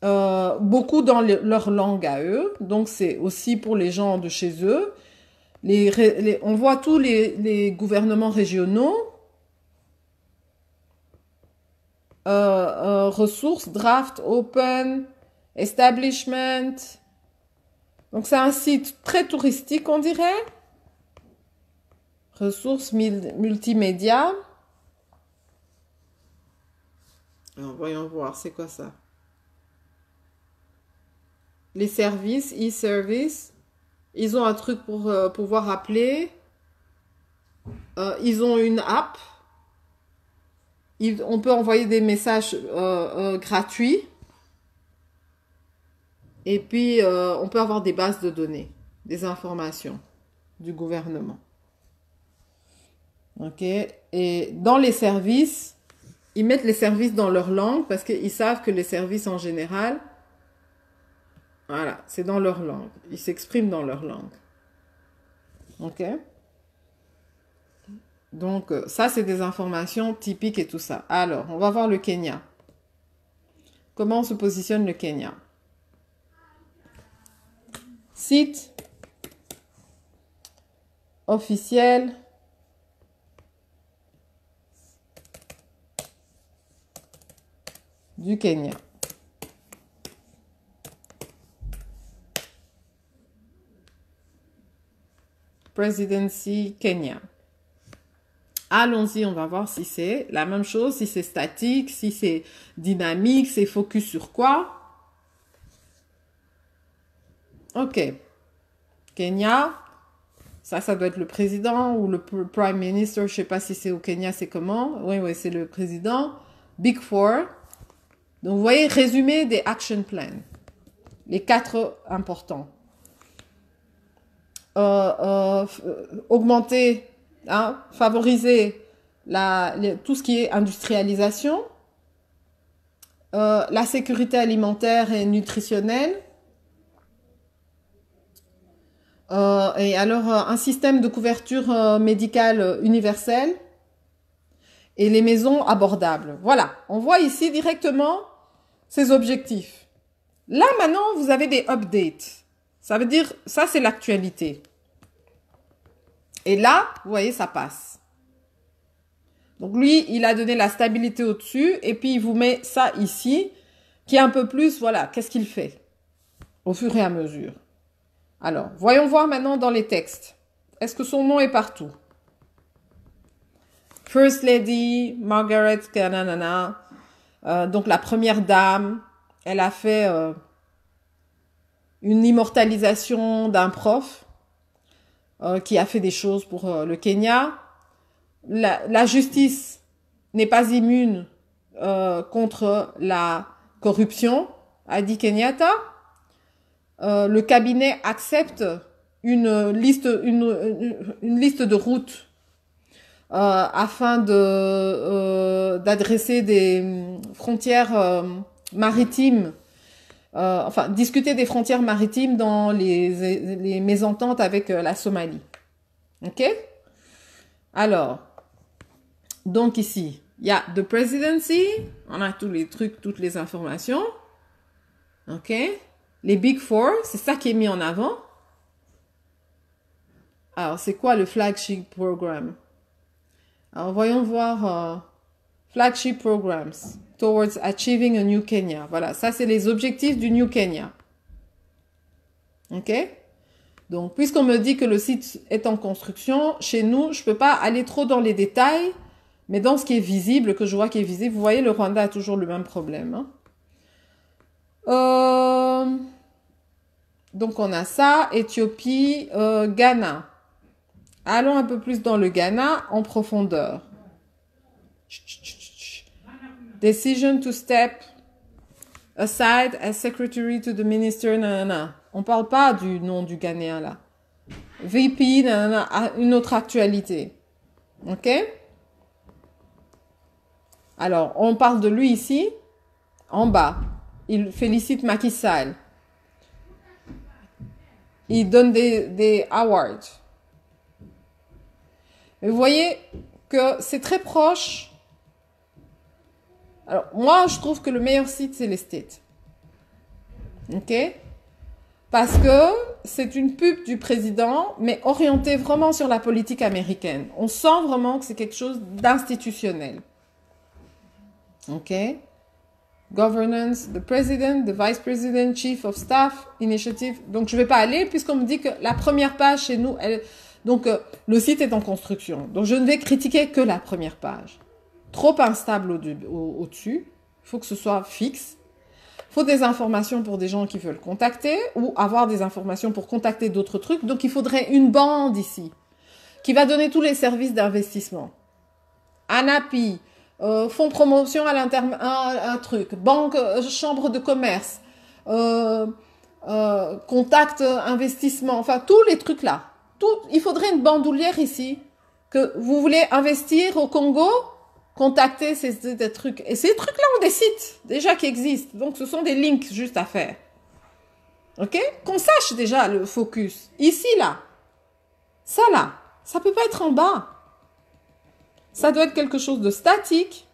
beaucoup dans leur langue à eux. Donc, c'est aussi pour les gens de chez eux. On voit tous les gouvernements régionaux. Ressources, draft, open, establishment. Donc, c'est un site très touristique, on dirait. Ressources multimédia. Alors, voyons voir, c'est quoi ça? Les services, e-service. Ils ont un truc pour pouvoir appeler. Ils ont une app. On peut envoyer des messages gratuits. Et puis, on peut avoir des bases de données, des informations du gouvernement. OK? Et dans les services, ils mettent les services dans leur langue parce qu'ils savent que les services en général, voilà, c'est dans leur langue. Ils s'expriment dans leur langue. OK? Donc, ça, c'est des informations typiques et tout ça. Alors, on va voir le Kenya. Comment se positionne le Kenya? Site officiel du Kenya. Presidency Kenya. Allons-y, on va voir si c'est la même chose, si c'est statique, si c'est dynamique, c'est focus sur quoi. OK. Kenya, ça doit être le président ou le prime minister, je sais pas si c'est au Kenya, c'est comment. Oui, c'est le président. Big Four. Donc, vous voyez, résumé des action plans. Les 4 importants. Augmenter, hein, favoriser tout ce qui est industrialisation, la sécurité alimentaire et nutritionnelle, et alors un système de couverture médicale universelle et les maisons abordables. Voilà, on voit ici directement ces objectifs. Là, maintenant, vous avez des updates. Ça veut dire, ça, c'est l'actualité. Et là, vous voyez, ça passe. Donc, lui, il a donné la stabilité au-dessus. Et puis, il vous met ça ici, qui est un peu plus, voilà, qu'est-ce qu'il fait au fur et à mesure. Alors, voyons voir maintenant dans les textes. Est-ce que son nom est partout? First Lady, Margaret Kananana, donc la première dame, elle a fait une immortalisation d'un prof qui a fait des choses pour le Kenya. La justice n'est pas immune contre la corruption, a dit Kenyatta. Le cabinet accepte une liste de routes afin d'adresser des frontières maritimes, enfin discuter des frontières maritimes dans les mésententes avec la Somalie. OK? Alors, donc ici, il y a the presidency, on a tous les trucs, toutes les informations. OK? Les Big Four, c'est ça qui est mis en avant. Alors, c'est quoi le flagship program? Alors, voyons voir flagship programs towards achieving a new Kenya. Voilà, ça, c'est les objectifs du New Kenya. OK? Donc, puisqu'on me dit que le site est en construction, chez nous, je peux pas aller trop dans les détails, mais dans ce qui est visible, que je vois qui est visible, vous voyez, le Rwanda a toujours le même problème. Hein? Donc, on a ça, Éthiopie, Ghana. Allons un peu plus dans le Ghana en profondeur. Decision to step aside as secretary to the minister, nanana. On parle pas du nom du Ghanéen là. VP, nanana, a une autre actualité. OK? Alors, on parle de lui ici, en bas. Il félicite Macky Sall. Il donne des awards. Mais vous voyez que c'est très proche. Alors, moi, je trouve que le meilleur site, c'est les States. Ok? Parce que c'est une pub du président, mais orientée vraiment sur la politique américaine. On sent vraiment que c'est quelque chose d'institutionnel. Ok? Governance, the president, the vice president, chief of staff, initiative. Donc, je ne vais pas aller puisqu'on me dit que la première page chez nous, donc le site est en construction. Donc, je ne vais critiquer que la première page. Trop instable au-dessus. Il faut que ce soit fixe. Il faut des informations pour des gens qui veulent contacter ou avoir des informations pour contacter d'autres trucs. Donc, il faudrait une bande ici qui va donner tous les services d'investissement. ANAPI, fonds de promotion à un truc, banque, chambre de commerce, contact, investissement, enfin, tous les trucs là. Il faudrait une bandoulière ici. Que vous voulez investir au Congo, contactez ces trucs. Et ces trucs-là ont des sites déjà qui existent. Donc, ce sont des links juste à faire. OK? Qu'on sache déjà le focus. Ici, là. Ça peut pas être en bas. Ça doit être quelque chose de statique.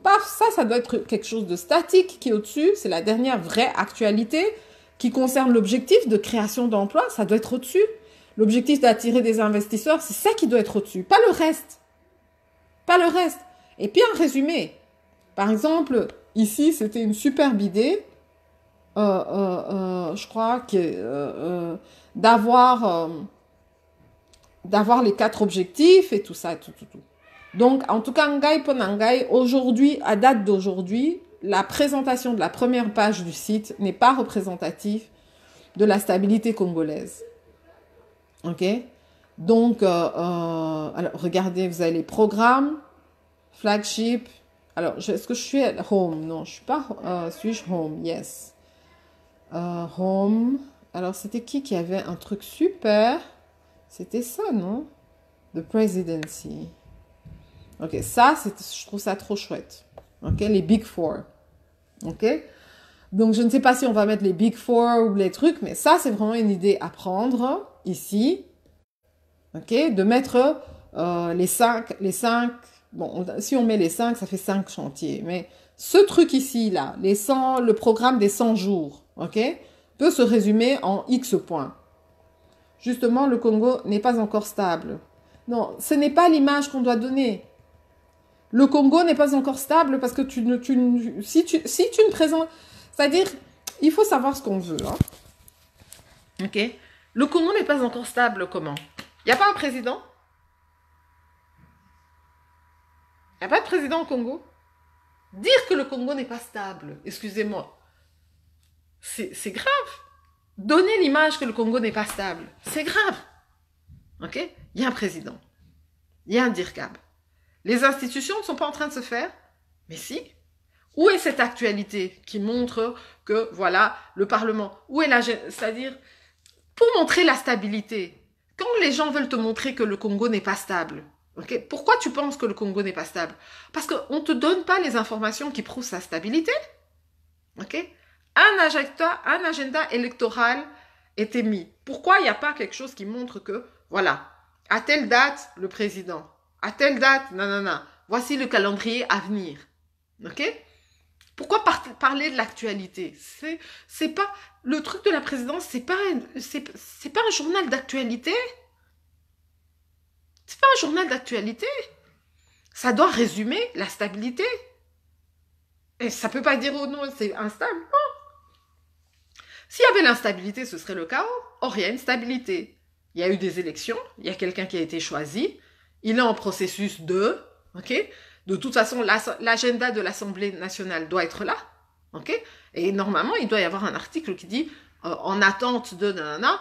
Paf, ça doit être quelque chose de statique qui est au-dessus. C'est la dernière vraie actualité qui concerne l'objectif de création d'emplois. Ça doit être au-dessus. L'objectif d'attirer des investisseurs, c'est ça qui doit être au-dessus. Pas le reste. Pas le reste. Et puis un résumé. Par exemple, ici, c'était une superbe idée. Je crois que d'avoir les 4 objectifs et tout ça, tout. Donc, en tout cas, Ngai Ponangai, aujourd'hui, à date d'aujourd'hui, la présentation de la première page du site n'est pas représentative de la stabilité congolaise. OK? Donc, alors, regardez, vous avez les programmes, flagship. Alors, est-ce que je suis à home? Non, je suis pas. Suis-je home? Yes. Home. Alors, c'était qui avait un truc super? C'était ça, non? The Presidency. Ok, ça, je trouve ça trop chouette. Ok, les Big Four. Ok? Donc, je ne sais pas si on va mettre les Big Four ou les trucs, mais ça, c'est vraiment une idée à prendre ici. Ok? De mettre les 5. Bon, si on met les 5, ça fait 5 chantiers. Mais ce truc ici, là, le programme des 100 jours, ok? Peut se résumer en X points. Justement, le Congo n'est pas encore stable. Non, ce n'est pas l'image qu'on doit donner. Le Congo n'est pas encore stable parce que si tu ne présentes... C'est-à-dire, il faut savoir ce qu'on veut. Hein. Ok? Le Congo n'est pas encore stable comment? Il n'y a pas un président? Il n'y a pas de président au Congo? Dire que le Congo n'est pas stable, excusez-moi, c'est grave. Donner l'image que le Congo n'est pas stable, c'est grave. Ok? Il y a un président. Il y a un DIRCAB. Les institutions ne sont pas en train de se faire, mais si. Où est cette actualité qui montre que, voilà, le Parlement, où est c'est-à-dire, pour montrer la stabilité, quand les gens veulent te montrer que le Congo n'est pas stable, okay, pourquoi tu penses que le Congo n'est pas stable? Parce qu'on ne te donne pas les informations qui prouvent sa stabilité. Okay? Un agenda électoral est émis. Pourquoi il n'y a pas quelque chose qui montre que, voilà, à telle date, le président, à telle date, nanana, voici le calendrier à venir. Ok? Pourquoi parler de l'actualité? C'est pas, le truc de la présidence, c'est pas un journal d'actualité. C'est pas un journal d'actualité. Ça doit résumer la stabilité. Et ça peut pas dire, oh non, c'est instable. Non. S'il y avait l'instabilité, ce serait le chaos. Or, il y a une stabilité. Il y a eu des élections, il y a quelqu'un qui a été choisi, il est en processus ok? De toute façon, l'agenda de l'Assemblée nationale doit être là, ok? Et normalement, il doit y avoir un article qui dit, en attente de nanana,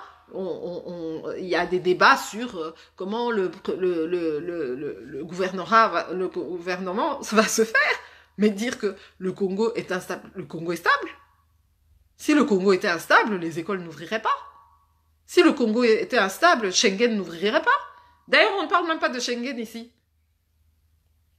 il y a des débats sur comment le gouvernement va se faire, mais dire que le Congo est instable, le Congo est stable. Si le Congo était instable, les écoles n'ouvriraient pas. Si le Congo était instable, Schengen n'ouvrirait pas. D'ailleurs, on ne parle même pas de Schengen ici.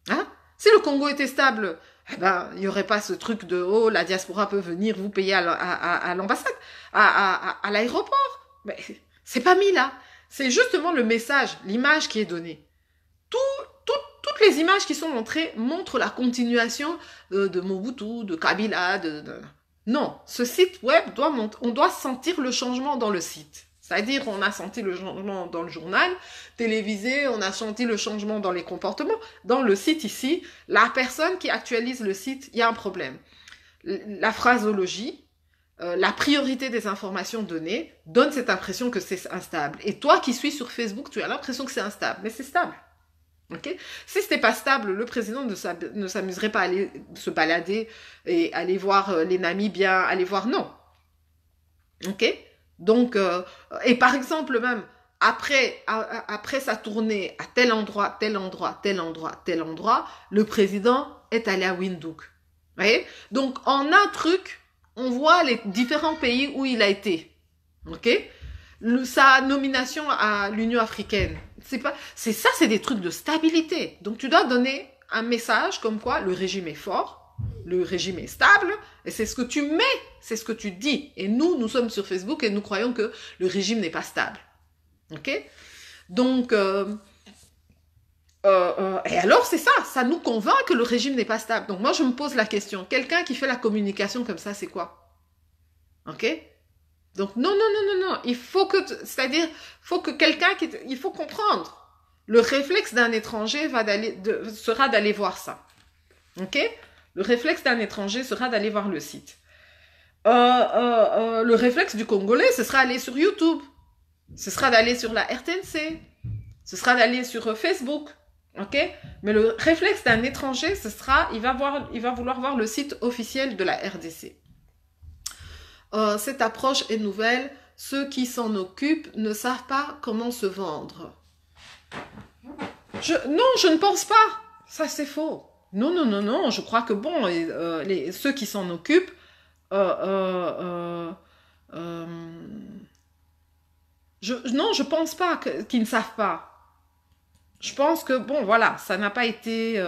Hein? Si le Congo était stable, eh ben, il n'y aurait pas ce truc de « Oh, la diaspora peut venir vous payer à l'ambassade, à l'aéroport. » Mais c'est pas mis là. C'est justement le message, l'image qui est donnée. Toutes les images qui sont montrées montrent la continuation de Mobutu, de Kabila, Non, ce site web doit monter, on doit sentir le changement dans le site. C'est-à-dire, on a senti le changement dans le journal télévisé, on a senti le changement dans les comportements. Dans le site ici, la personne qui actualise le site, il y a un problème. La phrasologie, la priorité des informations données donne cette impression que c'est instable. Et toi qui suis sur Facebook, tu as l'impression que c'est instable, mais c'est stable. Okay? Si c'était pas stable, le président ne s'amuserait pas à aller se balader et aller voir les Namibiens, aller voir, non. Ok? Donc, et par exemple même, après sa tournée à tel endroit, tel endroit, tel endroit, tel endroit, le président est allé à Windhoek. Vous voyez? Donc, en un truc, on voit les différents pays où il a été. Ok? Sa nomination à l'Union africaine. C'est des trucs de stabilité. Donc, tu dois donner un message comme quoi le régime est fort, le régime est stable, et c'est ce que tu mets, c'est ce que tu dis. Et nous sommes sur Facebook et nous croyons que le régime n'est pas stable. Ok? Donc, et alors, c'est ça, ça nous convainc que le régime n'est pas stable. Donc, moi, je me pose la question, quelqu'un qui fait la communication comme ça, c'est quoi? Ok? Donc, non, il faut que, c'est-à-dire, il faut comprendre. Le réflexe d'un étranger sera d'aller voir ça. Ok? Le réflexe d'un étranger sera d'aller voir le site. Le réflexe du Congolais, ce sera d'aller sur YouTube. Ce sera d'aller sur la RTNC. Ce sera d'aller sur Facebook. Ok? Mais le réflexe d'un étranger, il va vouloir voir le site officiel de la RDC. Cette approche est nouvelle. Ceux qui s'en occupent ne savent pas comment se vendre. Non, je ne pense pas. Ça, c'est faux. Non. Je crois que bon, ceux qui s'en occupent, non, je pense pas qu'ils ne savent pas. Je pense que bon, voilà, ça n'a pas été.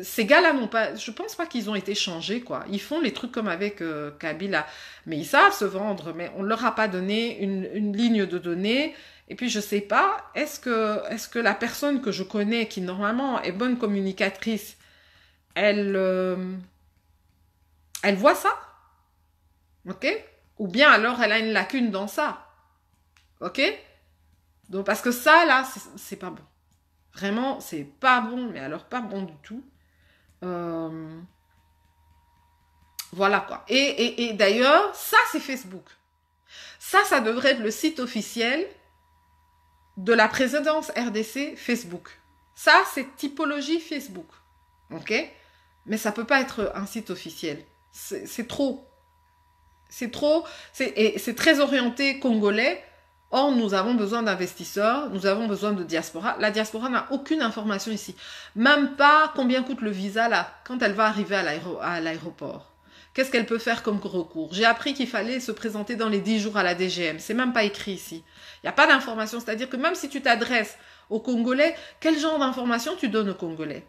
Ces gars-là n'ont pas. Je pense pas qu'ils ont été changés, quoi. Ils font les trucs comme avec Kabila, mais ils savent se vendre. Mais on leur a pas donné une ligne de données. Et puis je sais pas, est-ce que la personne que je connais, qui normalement est bonne communicatrice, elle voit ça, ok? Ou bien alors elle a une lacune dans ça, ok? Donc parce que ça là, c'est pas bon. Vraiment, c'est pas bon, mais alors pas bon du tout. Voilà quoi. Et d'ailleurs, ça c'est Facebook. Ça devrait être le site officiel de la présidence RDC Facebook. Ça, c'est typologie Facebook. Ok? Mais ça peut pas être un site officiel. C'est trop. C'est trop. Et c'est très orienté congolais. Or, nous avons besoin d'investisseurs, nous avons besoin de diaspora. La diaspora n'a aucune information ici. Même pas combien coûte le visa là, quand elle va arriver à l'aéroport. Qu'est-ce qu'elle peut faire comme recours? J'ai appris qu'il fallait se présenter dans les 10 jours à la DGM. C'est même pas écrit ici. Il n'y a pas d'information. C'est-à-dire que même si tu t'adresses aux Congolais, quel genre d'information tu donnes aux Congolais?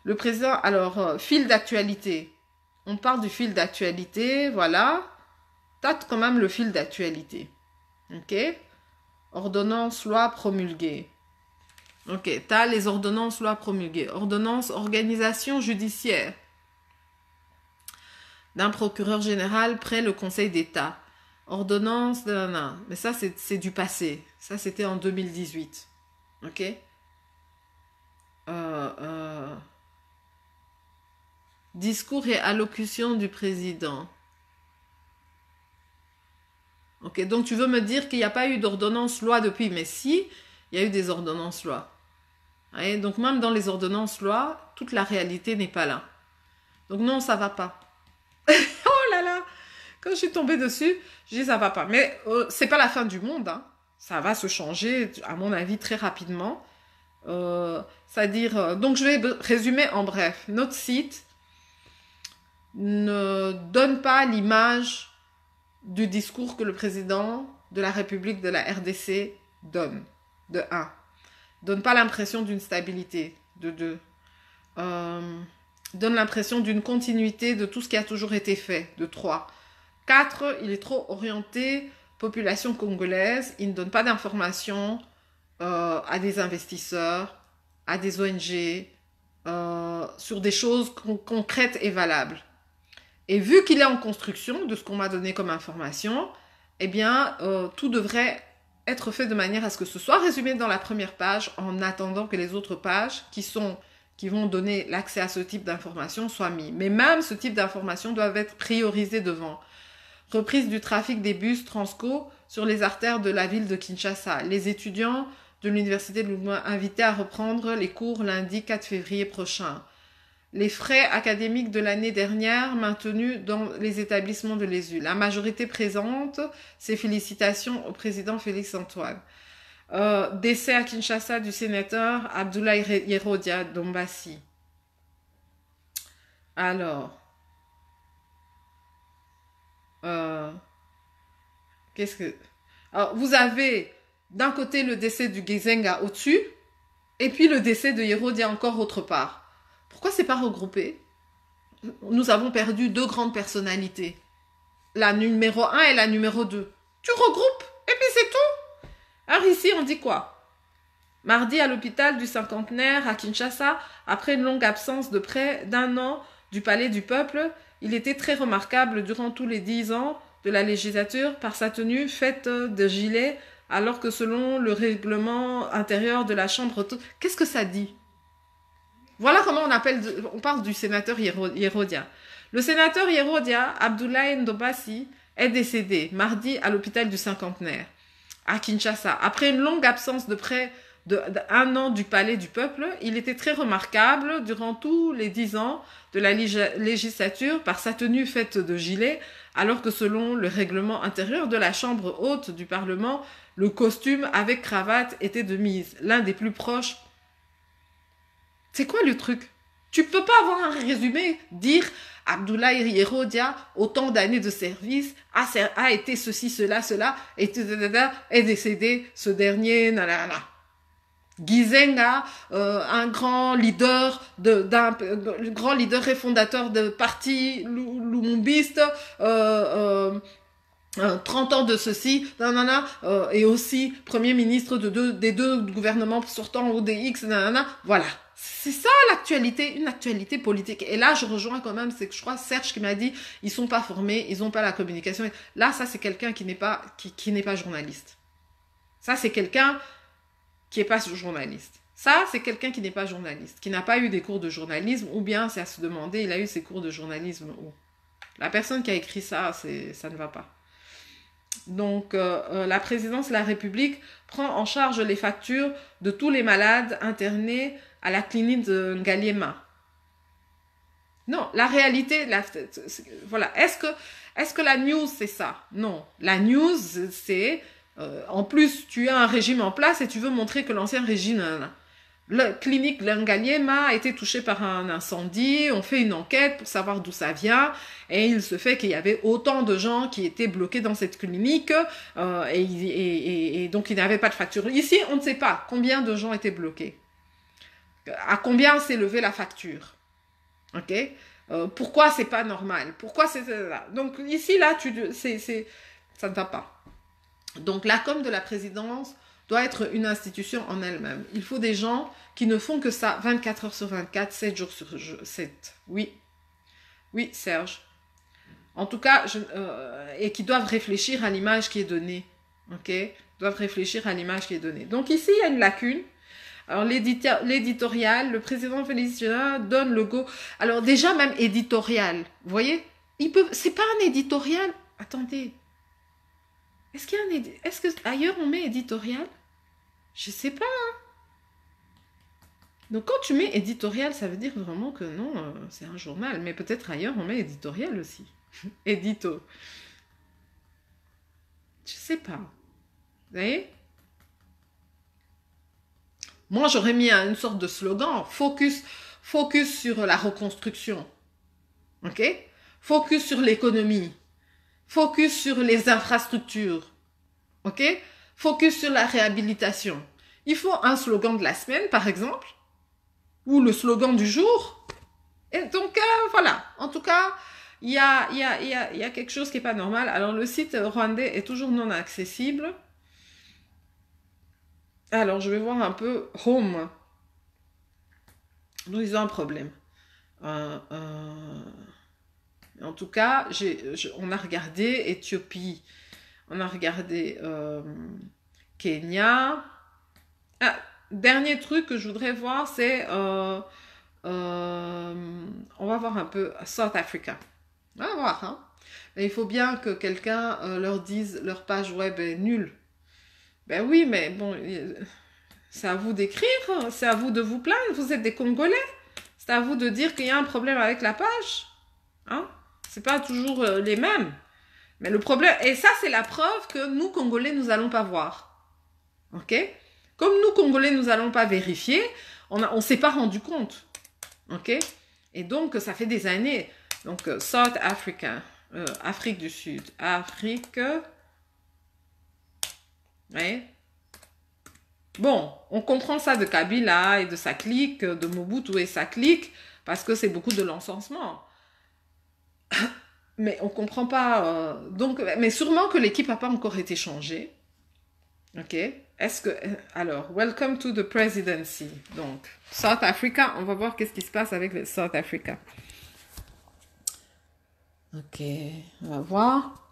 Le président, alors, fil d'actualité. On parle du fil d'actualité, voilà. T'as quand même le fil d'actualité. Ok? Ordonnance, loi promulguée. Ok, t'as les ordonnances, loi promulguées. Ordonnance, organisation judiciaire d'un procureur général près le Conseil d'État. Ordonnance, mais ça c'est du passé. Ça c'était en 2018. Ok? Discours et allocution du président. Ok, donc tu veux me dire qu'il n'y a pas eu d'ordonnance loi depuis, mais si, il y a eu des ordonnances loi. Et donc même dans les ordonnances loi, toute la réalité n'est pas là. Donc non, ça va pas. Oh là là, quand je suis tombée dessus, je dis ça va pas. Mais c'est pas la fin du monde, hein. Ça va se changer, à mon avis, très rapidement. C'est-à-dire, donc je vais résumer en bref. Notre site ne donne pas l'image du discours que le président de la République de la RDC donne, de 1. Donne pas l'impression d'une stabilité, de 2. Donne l'impression d'une continuité de tout ce qui a toujours été fait, de 3. 4, il est trop orienté population congolaise, il ne donne pas d'informations à des investisseurs, à des ONG, sur des choses concrètes et valables. Et vu qu'il est en construction, de ce qu'on m'a donné comme information, eh bien, tout devrait être fait de manière à ce que ce soit résumé dans la première page en attendant que les autres pages qui vont donner l'accès à ce type d'informations soient mis. Mais même ce type d'informations doivent être priorisées devant. Reprise du trafic des bus Transco sur les artères de la ville de Kinshasa. Les étudiants de l'université de Louvain invités à reprendre les cours lundi 4 février prochain. Les frais académiques de l'année dernière maintenus dans les établissements de l'ESU. La majorité présente ses félicitations au président Félix Antoine. Décès à Kinshasa du sénateur Abdoulaye Yerodia Dombassi. Alors, qu'est-ce que... Alors, vous avez d'un côté le décès du Gizenga au-dessus, et puis le décès de Yerodia encore autre part. Pourquoi c'est pas regroupé? Nous avons perdu deux grandes personnalités. La numéro 1 et la numéro 2. Tu regroupes, et puis c'est tout. Alors ici, on dit quoi? Mardi, à l'hôpital du cinquantenaire à Kinshasa, après une longue absence de près d'un an du Palais du Peuple, il était très remarquable durant tous les 10 ans de la législature par sa tenue faite de gilet, alors que selon le règlement intérieur de la Chambre... Qu'est-ce que ça dit? Voilà comment on parle du sénateur Yerodia. Le sénateur Yerodia, Abdoulaye Ndobassi, est décédé mardi à l'hôpital du cinquantenaire à Kinshasa. Après une longue absence de près d'un an du Palais du Peuple, il était très remarquable durant tous les 10 ans de la législature par sa tenue faite de gilet, alors que selon le règlement intérieur de la Chambre haute du Parlement, le costume avec cravate était de mise. L'un des plus proches. C'est quoi le truc? Tu peux pas avoir un résumé, dire Abdoulaye Yerodia, autant d'années de service, a été ceci, cela, est décédé, ce dernier, nanana. Gizenga, un grand leader grand leader et fondateur de parti lumumbiste, 30 ans de ceci, nanana, et aussi premier ministre des deux gouvernements sortants ODX, nanana, voilà. C'est ça l'actualité, une actualité politique. Et là, je rejoins quand même, c'est que je crois Serge qui m'a dit, ils sont pas formés, ils ont pas la communication. Là, ça c'est quelqu'un qui n'est pas journaliste. Ça c'est quelqu'un qui n'est pas journaliste. Ça, c'est quelqu'un qui n'est pas journaliste, qui n'a pas eu des cours de journalisme, ou bien c'est à se demander, il a eu ses cours de journalisme où? La personne qui a écrit ça, ça ne va pas. Donc, la présidence de la République prend en charge les factures de tous les malades internés à la clinique de Ngaliema. Non, la réalité, voilà. Est-ce que la news, c'est ça? Non. La news, c'est... en plus, tu as un régime en place et tu veux montrer que l'ancien régime... La clinique Ngaliema a été touchée par un incendie, on fait une enquête pour savoir d'où ça vient, et il se fait qu'il y avait autant de gens qui étaient bloqués dans cette clinique, et donc il n'y avait pas de facture. Ici, on ne sait pas combien de gens étaient bloqués. À combien s'est levée la facture? Ok? Pourquoi c'est pas normal? Pourquoi c'est là? Donc ici, là, ça ne va pas. Donc la com de la présidence doit être une institution en elle-même. Il faut des gens qui ne font que ça 24 heures sur 24, 7 jours sur 7. Oui. Oui, Serge. En tout cas, et qui doivent réfléchir à l'image qui est donnée. Ok? Doivent réfléchir à l'image qui est donnée. Donc ici, il y a une lacune. Alors l'éditorial, le président Félix donne le go. Alors déjà, même éditorial, vous voyez? C'est pas un éditorial. Attendez. Est-ce que ailleurs on met éditorial? Je sais pas. Hein. Donc quand tu mets éditorial, ça veut dire vraiment que non, c'est un journal. Mais peut-être ailleurs on met éditorial aussi. Édito. Je sais pas. Vous voyez? Moi j'aurais mis une sorte de slogan. Focus sur la reconstruction. Ok? Focus sur l'économie. Focus sur les infrastructures. Ok? Focus sur la réhabilitation. Il faut un slogan de la semaine, par exemple, ou le slogan du jour. Et donc, voilà. En tout cas, il y a quelque chose qui n'est pas normal. Alors, le site rwandais est toujours non accessible. Alors, je vais voir un peu Home. Donc, ils ont un problème. En tout cas, on a regardé Éthiopie, on a regardé Kenya. Ah, dernier truc que je voudrais voir, c'est on va voir un peu South Africa. On va voir, hein. Mais il faut bien que quelqu'un leur dise leur page web est nulle. Ben oui, mais bon, c'est à vous d'écrire, c'est à vous de vous plaindre. Vous êtes des Congolais. C'est à vous de dire qu'il y a un problème avec la page. Hein? C'est pas toujours les mêmes. Mais le problème, et ça c'est la preuve que nous Congolais nous allons pas voir. Ok? Comme nous Congolais nous allons pas vérifier, on s'est pas rendu compte. Ok? Et donc ça fait des années. Donc South Africa, Afrique du Sud, Afrique, ouais. Bon, on comprend ça de Kabila et de sa clique, de Mobutu et sa clique, parce que c'est beaucoup de l'encensement. Mais on comprend pas. Donc, mais sûrement que l'équipe n'a pas encore été changée. Ok. Est-ce que alors, welcome to the presidency. Donc, South Africa, on va voir qu'est-ce qui se passe avec le South Africa. Ok, on va voir.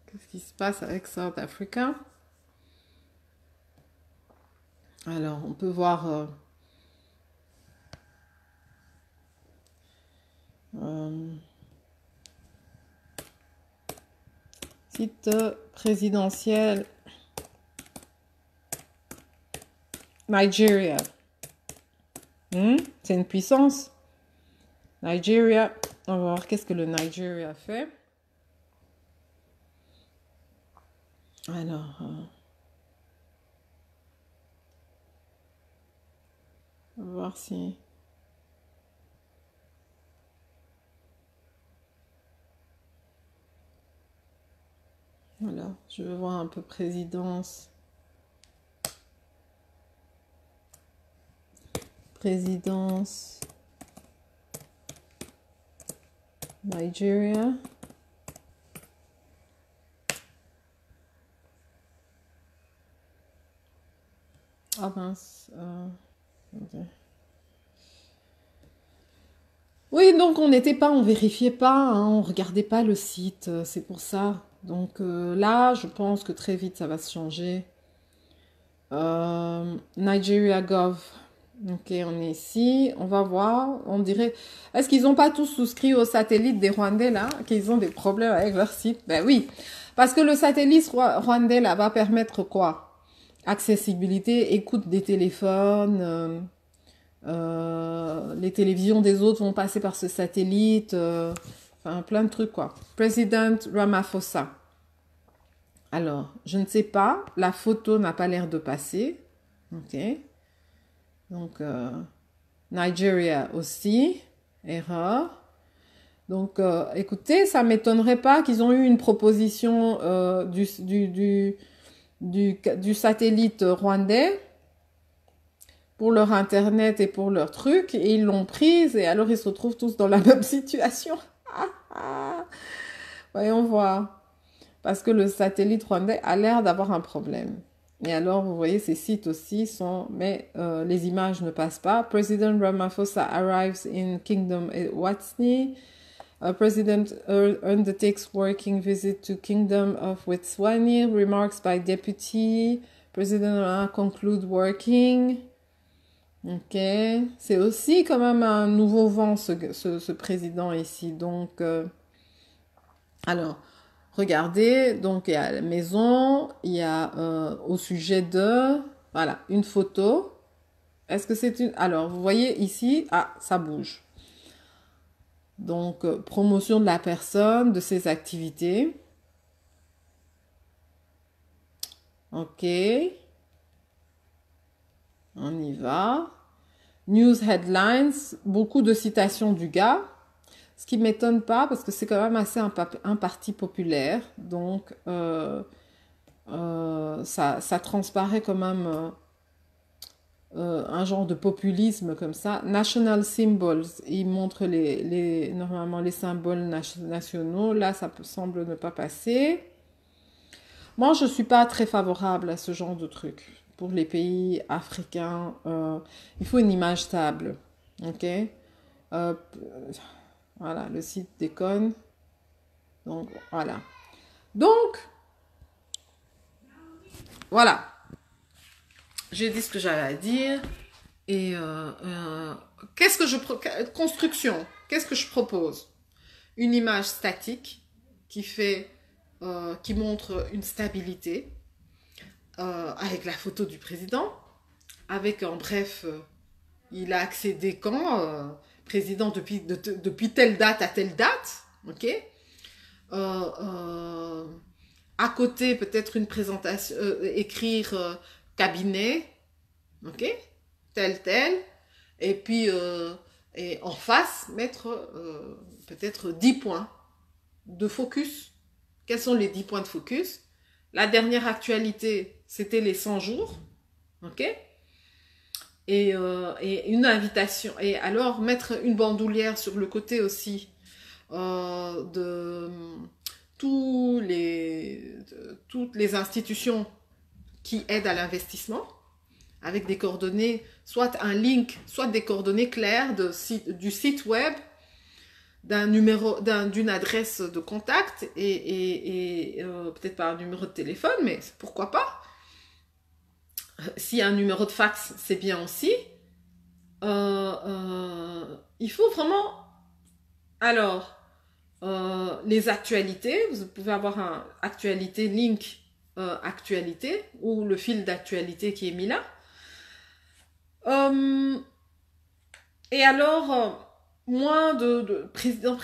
Qu'est-ce qui se passe avec South Africa? Alors, on peut voir site présidentiel Nigeria. C'est une puissance. Nigeria. On va voir qu'est-ce que le Nigeria fait. Alors, on va voir si... Voilà, je veux voir un peu présidence. Présidence. Nigeria. Ah mince. Okay. Oui, donc on n'était pas, on vérifiait pas, hein, on regardait pas le site, c'est pour ça. Donc là, je pense que très vite ça va se changer. Nigeria Gov. Ok, on est ici, on va voir, on dirait... Est-ce qu'ils n'ont pas tous souscrit au satellite des Rwandais, là, qu'ils ont des problèmes avec leur site? Ben oui, parce que le satellite rwandais, là, va permettre quoi? Accessibilité, écoute des téléphones, les télévisions des autres vont passer par ce satellite, enfin plein de trucs, quoi. Président Ramaphosa. Alors, je ne sais pas, la photo n'a pas l'air de passer. Ok. Donc, Nigeria aussi, erreur. Donc, écoutez, ça ne m'étonnerait pas qu'ils ont eu une proposition du satellite rwandais pour leur internet et pour leur truc, et ils l'ont prise, et alors ils se retrouvent tous dans la même situation. Voyons voir. Parce que le satellite rwandais a l'air d'avoir un problème. Et alors, vous voyez, ces sites aussi sont... Mais les images ne passent pas. President Ramaphosa arrives in Kingdom Watsi. President undertakes working visit to Kingdom of Wetswani. Remarks by deputy. President conclude working. Ok. C'est aussi quand même un nouveau vent, ce président ici. Donc, alors... Regardez, donc il y a la maison, il y a au sujet de, voilà, une photo. Est-ce que c'est une... Alors, vous voyez ici, ah, ça bouge. Donc, promotion de la personne, de ses activités. Ok. On y va. News headlines, beaucoup de citations du gars. Ce qui ne m'étonne pas, parce que c'est quand même assez un parti populaire. Donc, ça transparaît quand même un genre de populisme comme ça. National symbols, il montre normalement les symboles nationaux. Là, ça semble ne pas passer. Moi, je ne suis pas très favorable à ce genre de truc. Pour les pays africains, il faut une image stable. Ok? Euh, voilà, le site déconne. Donc, voilà. Donc, voilà. J'ai dit ce que j'avais à dire. Et qu'est-ce que je... Construction. Qu'est-ce que je propose? Une image statique qui montre une stabilité avec la photo du président, avec en bref, il a accédé quand président depuis telle date à telle date, ok. Euh, à côté peut-être une présentation, écrire cabinet, ok, tel, et puis et en face mettre peut-être 10 points de focus. Quels sont les 10 points de focus? La dernière actualité, c'était les 100 jours. Ok? Et une invitation. Et alors, mettre une bandoulière sur le côté aussi de toutes les institutions qui aident à l'investissement, avec des coordonnées, soit un link, soit des coordonnées claires du site web, d'une adresse de contact et peut-être pas un numéro de téléphone, mais pourquoi pas. Si un numéro de fax, c'est bien aussi. Il faut vraiment... Alors, les actualités, vous pouvez avoir un actualité, link actualité, ou le fil d'actualité qui est mis là. Et alors... moins de président,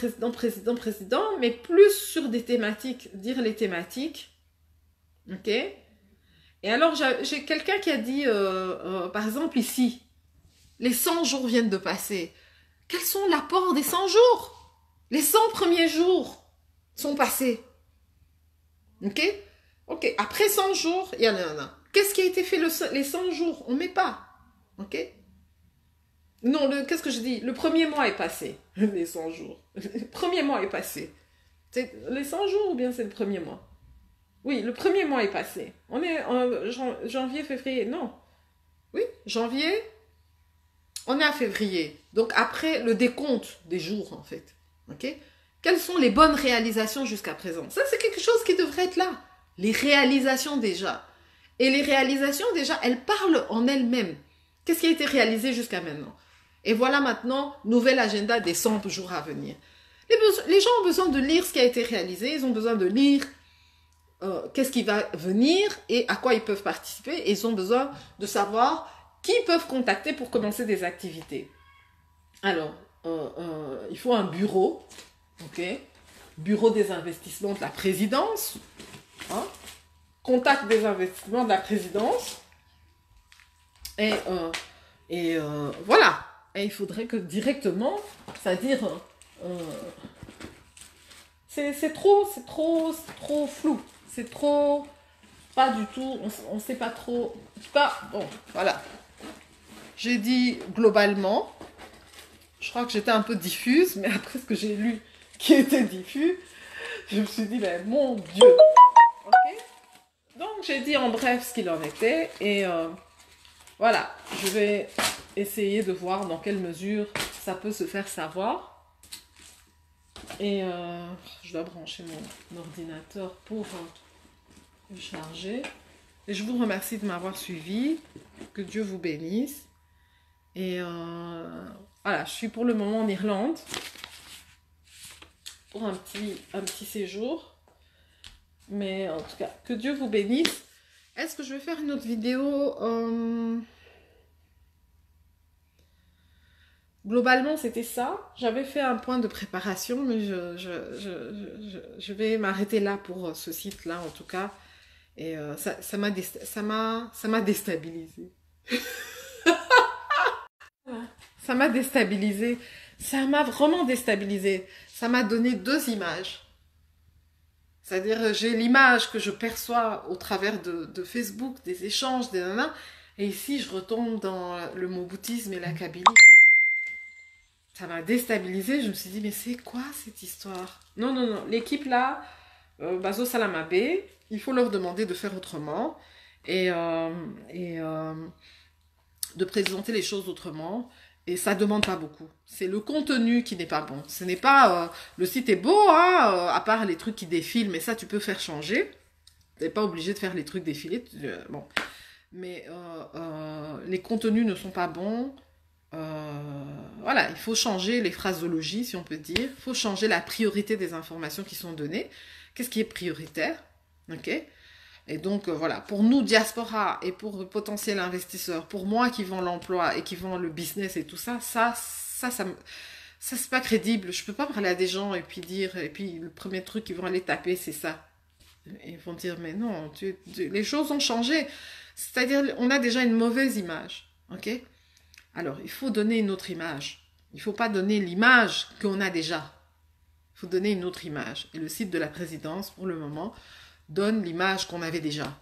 mais plus sur des thématiques, dire les thématiques, ok. Et alors, j'ai quelqu'un qui a dit, par exemple ici, les 100 jours viennent de passer. Quels sont l'apports des 100 jours? Les 100 premiers jours sont passés, ok. Ok, après 100 jours, il y en a un. Qu'est-ce qui a été fait les 100 jours? On ne met pas, ok. Non, qu'est-ce que je dis? Le premier mois est passé, les 100 jours. Le premier mois est passé. C'est les 100 jours ou bien c'est le premier mois? Oui, le premier mois est passé. On est en janvier, février. Non. Oui, janvier, on est à février. Donc après le décompte des jours, en fait. Ok? Quelles sont les bonnes réalisations jusqu'à présent? Ça, c'est quelque chose qui devrait être là. Les réalisations déjà. Et les réalisations déjà, elles parlent en elles-mêmes. Qu'est-ce qui a été réalisé jusqu'à maintenant? Et voilà maintenant, nouvel agenda des 100 jours à venir. Les gens ont besoin de lire ce qui a été réalisé, ils ont besoin de lire qu'est-ce qui va venir et à quoi ils peuvent participer. Et ils ont besoin de savoir qui ils peuvent contacter pour commencer des activités. Alors, il faut un bureau, ok? Bureau des investissements de la présidence, hein? Contact des investissements de la présidence. Et voilà. Et il faudrait que directement, c'est-à-dire, c'est trop flou. C'est trop, pas du tout, on ne sait pas trop. Bon, voilà. J'ai dit globalement, je crois que j'étais un peu diffuse, mais après ce que j'ai lu qui était diffus, je me suis dit, ben, mon Dieu. Ok. Donc j'ai dit en bref ce qu'il en était, et voilà, je vais essayer de voir dans quelle mesure ça peut se faire savoir. Et je dois brancher mon ordinateur pour le charger. Et je vous remercie de m'avoir suivi. Que Dieu vous bénisse. Et voilà, je suis pour le moment en Irlande pour un petit séjour. Mais en tout cas, que Dieu vous bénisse. Est-ce que je vais faire une autre vidéo Globalement, c'était ça. J'avais fait un point de préparation, mais je vais m'arrêter là pour ce site-là, en tout cas. Et ça m'a déstabilisé. Ça m'a déstabilisé. Ça m'a vraiment déstabilisé. Ça m'a donné deux images. C'est-à-dire, j'ai l'image que je perçois au travers de Facebook, des échanges, des nanas. Et ici, je retombe dans le moboutisme et la kabylie, quoi. Ça m'a déstabilisée. Je me suis dit, mais c'est quoi cette histoire? Non. L'équipe là, Bazo Salamabé, il faut leur demander de faire autrement et, de présenter les choses autrement. Et ça demande pas beaucoup. C'est le contenu qui n'est pas bon. Ce n'est pas... le site est beau, hein, à part les trucs qui défilent, mais ça, tu peux faire changer. Tu n'es pas obligé de faire les trucs défiler. Bon. Mais les contenus ne sont pas bons. Voilà, il faut changer les phraseologies, si on peut dire. Il faut changer la priorité des informations qui sont données. Qu'est-ce qui est prioritaire? Ok. Et donc, voilà, pour nous, diaspora, et pour potentiels investisseurs, pour moi qui vends l'emploi et qui vends le business et tout ça, ça c'est pas crédible. Je peux pas parler à des gens et puis dire, et puis le premier truc qu'ils vont aller taper, c'est ça. Et ils vont dire, mais non, les choses ont changé. C'est-à-dire, on a déjà une mauvaise image, ok? Alors, il faut donner une autre image. Il ne faut pas donner l'image qu'on a déjà. Il faut donner une autre image. Et le site de la présidence, pour le moment, donne l'image qu'on avait déjà.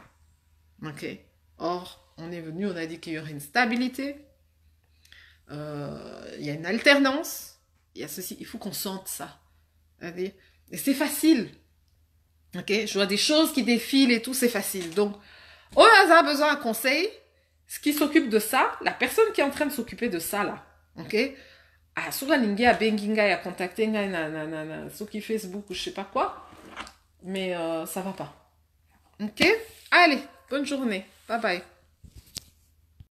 Ok. Or, on est venu, on a dit qu'il y aurait une stabilité, il y a une alternance, il y a ceci, il faut qu'on sente ça. Et c'est facile. Ok. Je vois des choses qui défilent et tout, c'est facile. Donc, on a besoin d'un conseil. Ce qui s'occupe de ça, la personne qui est en train de s'occuper de ça là, ok. Ah, sur la ligne, à Benginga, à contacter, sur qui Facebook ou je sais pas quoi, mais ça va pas. Ok? Allez, bonne journée. Bye bye.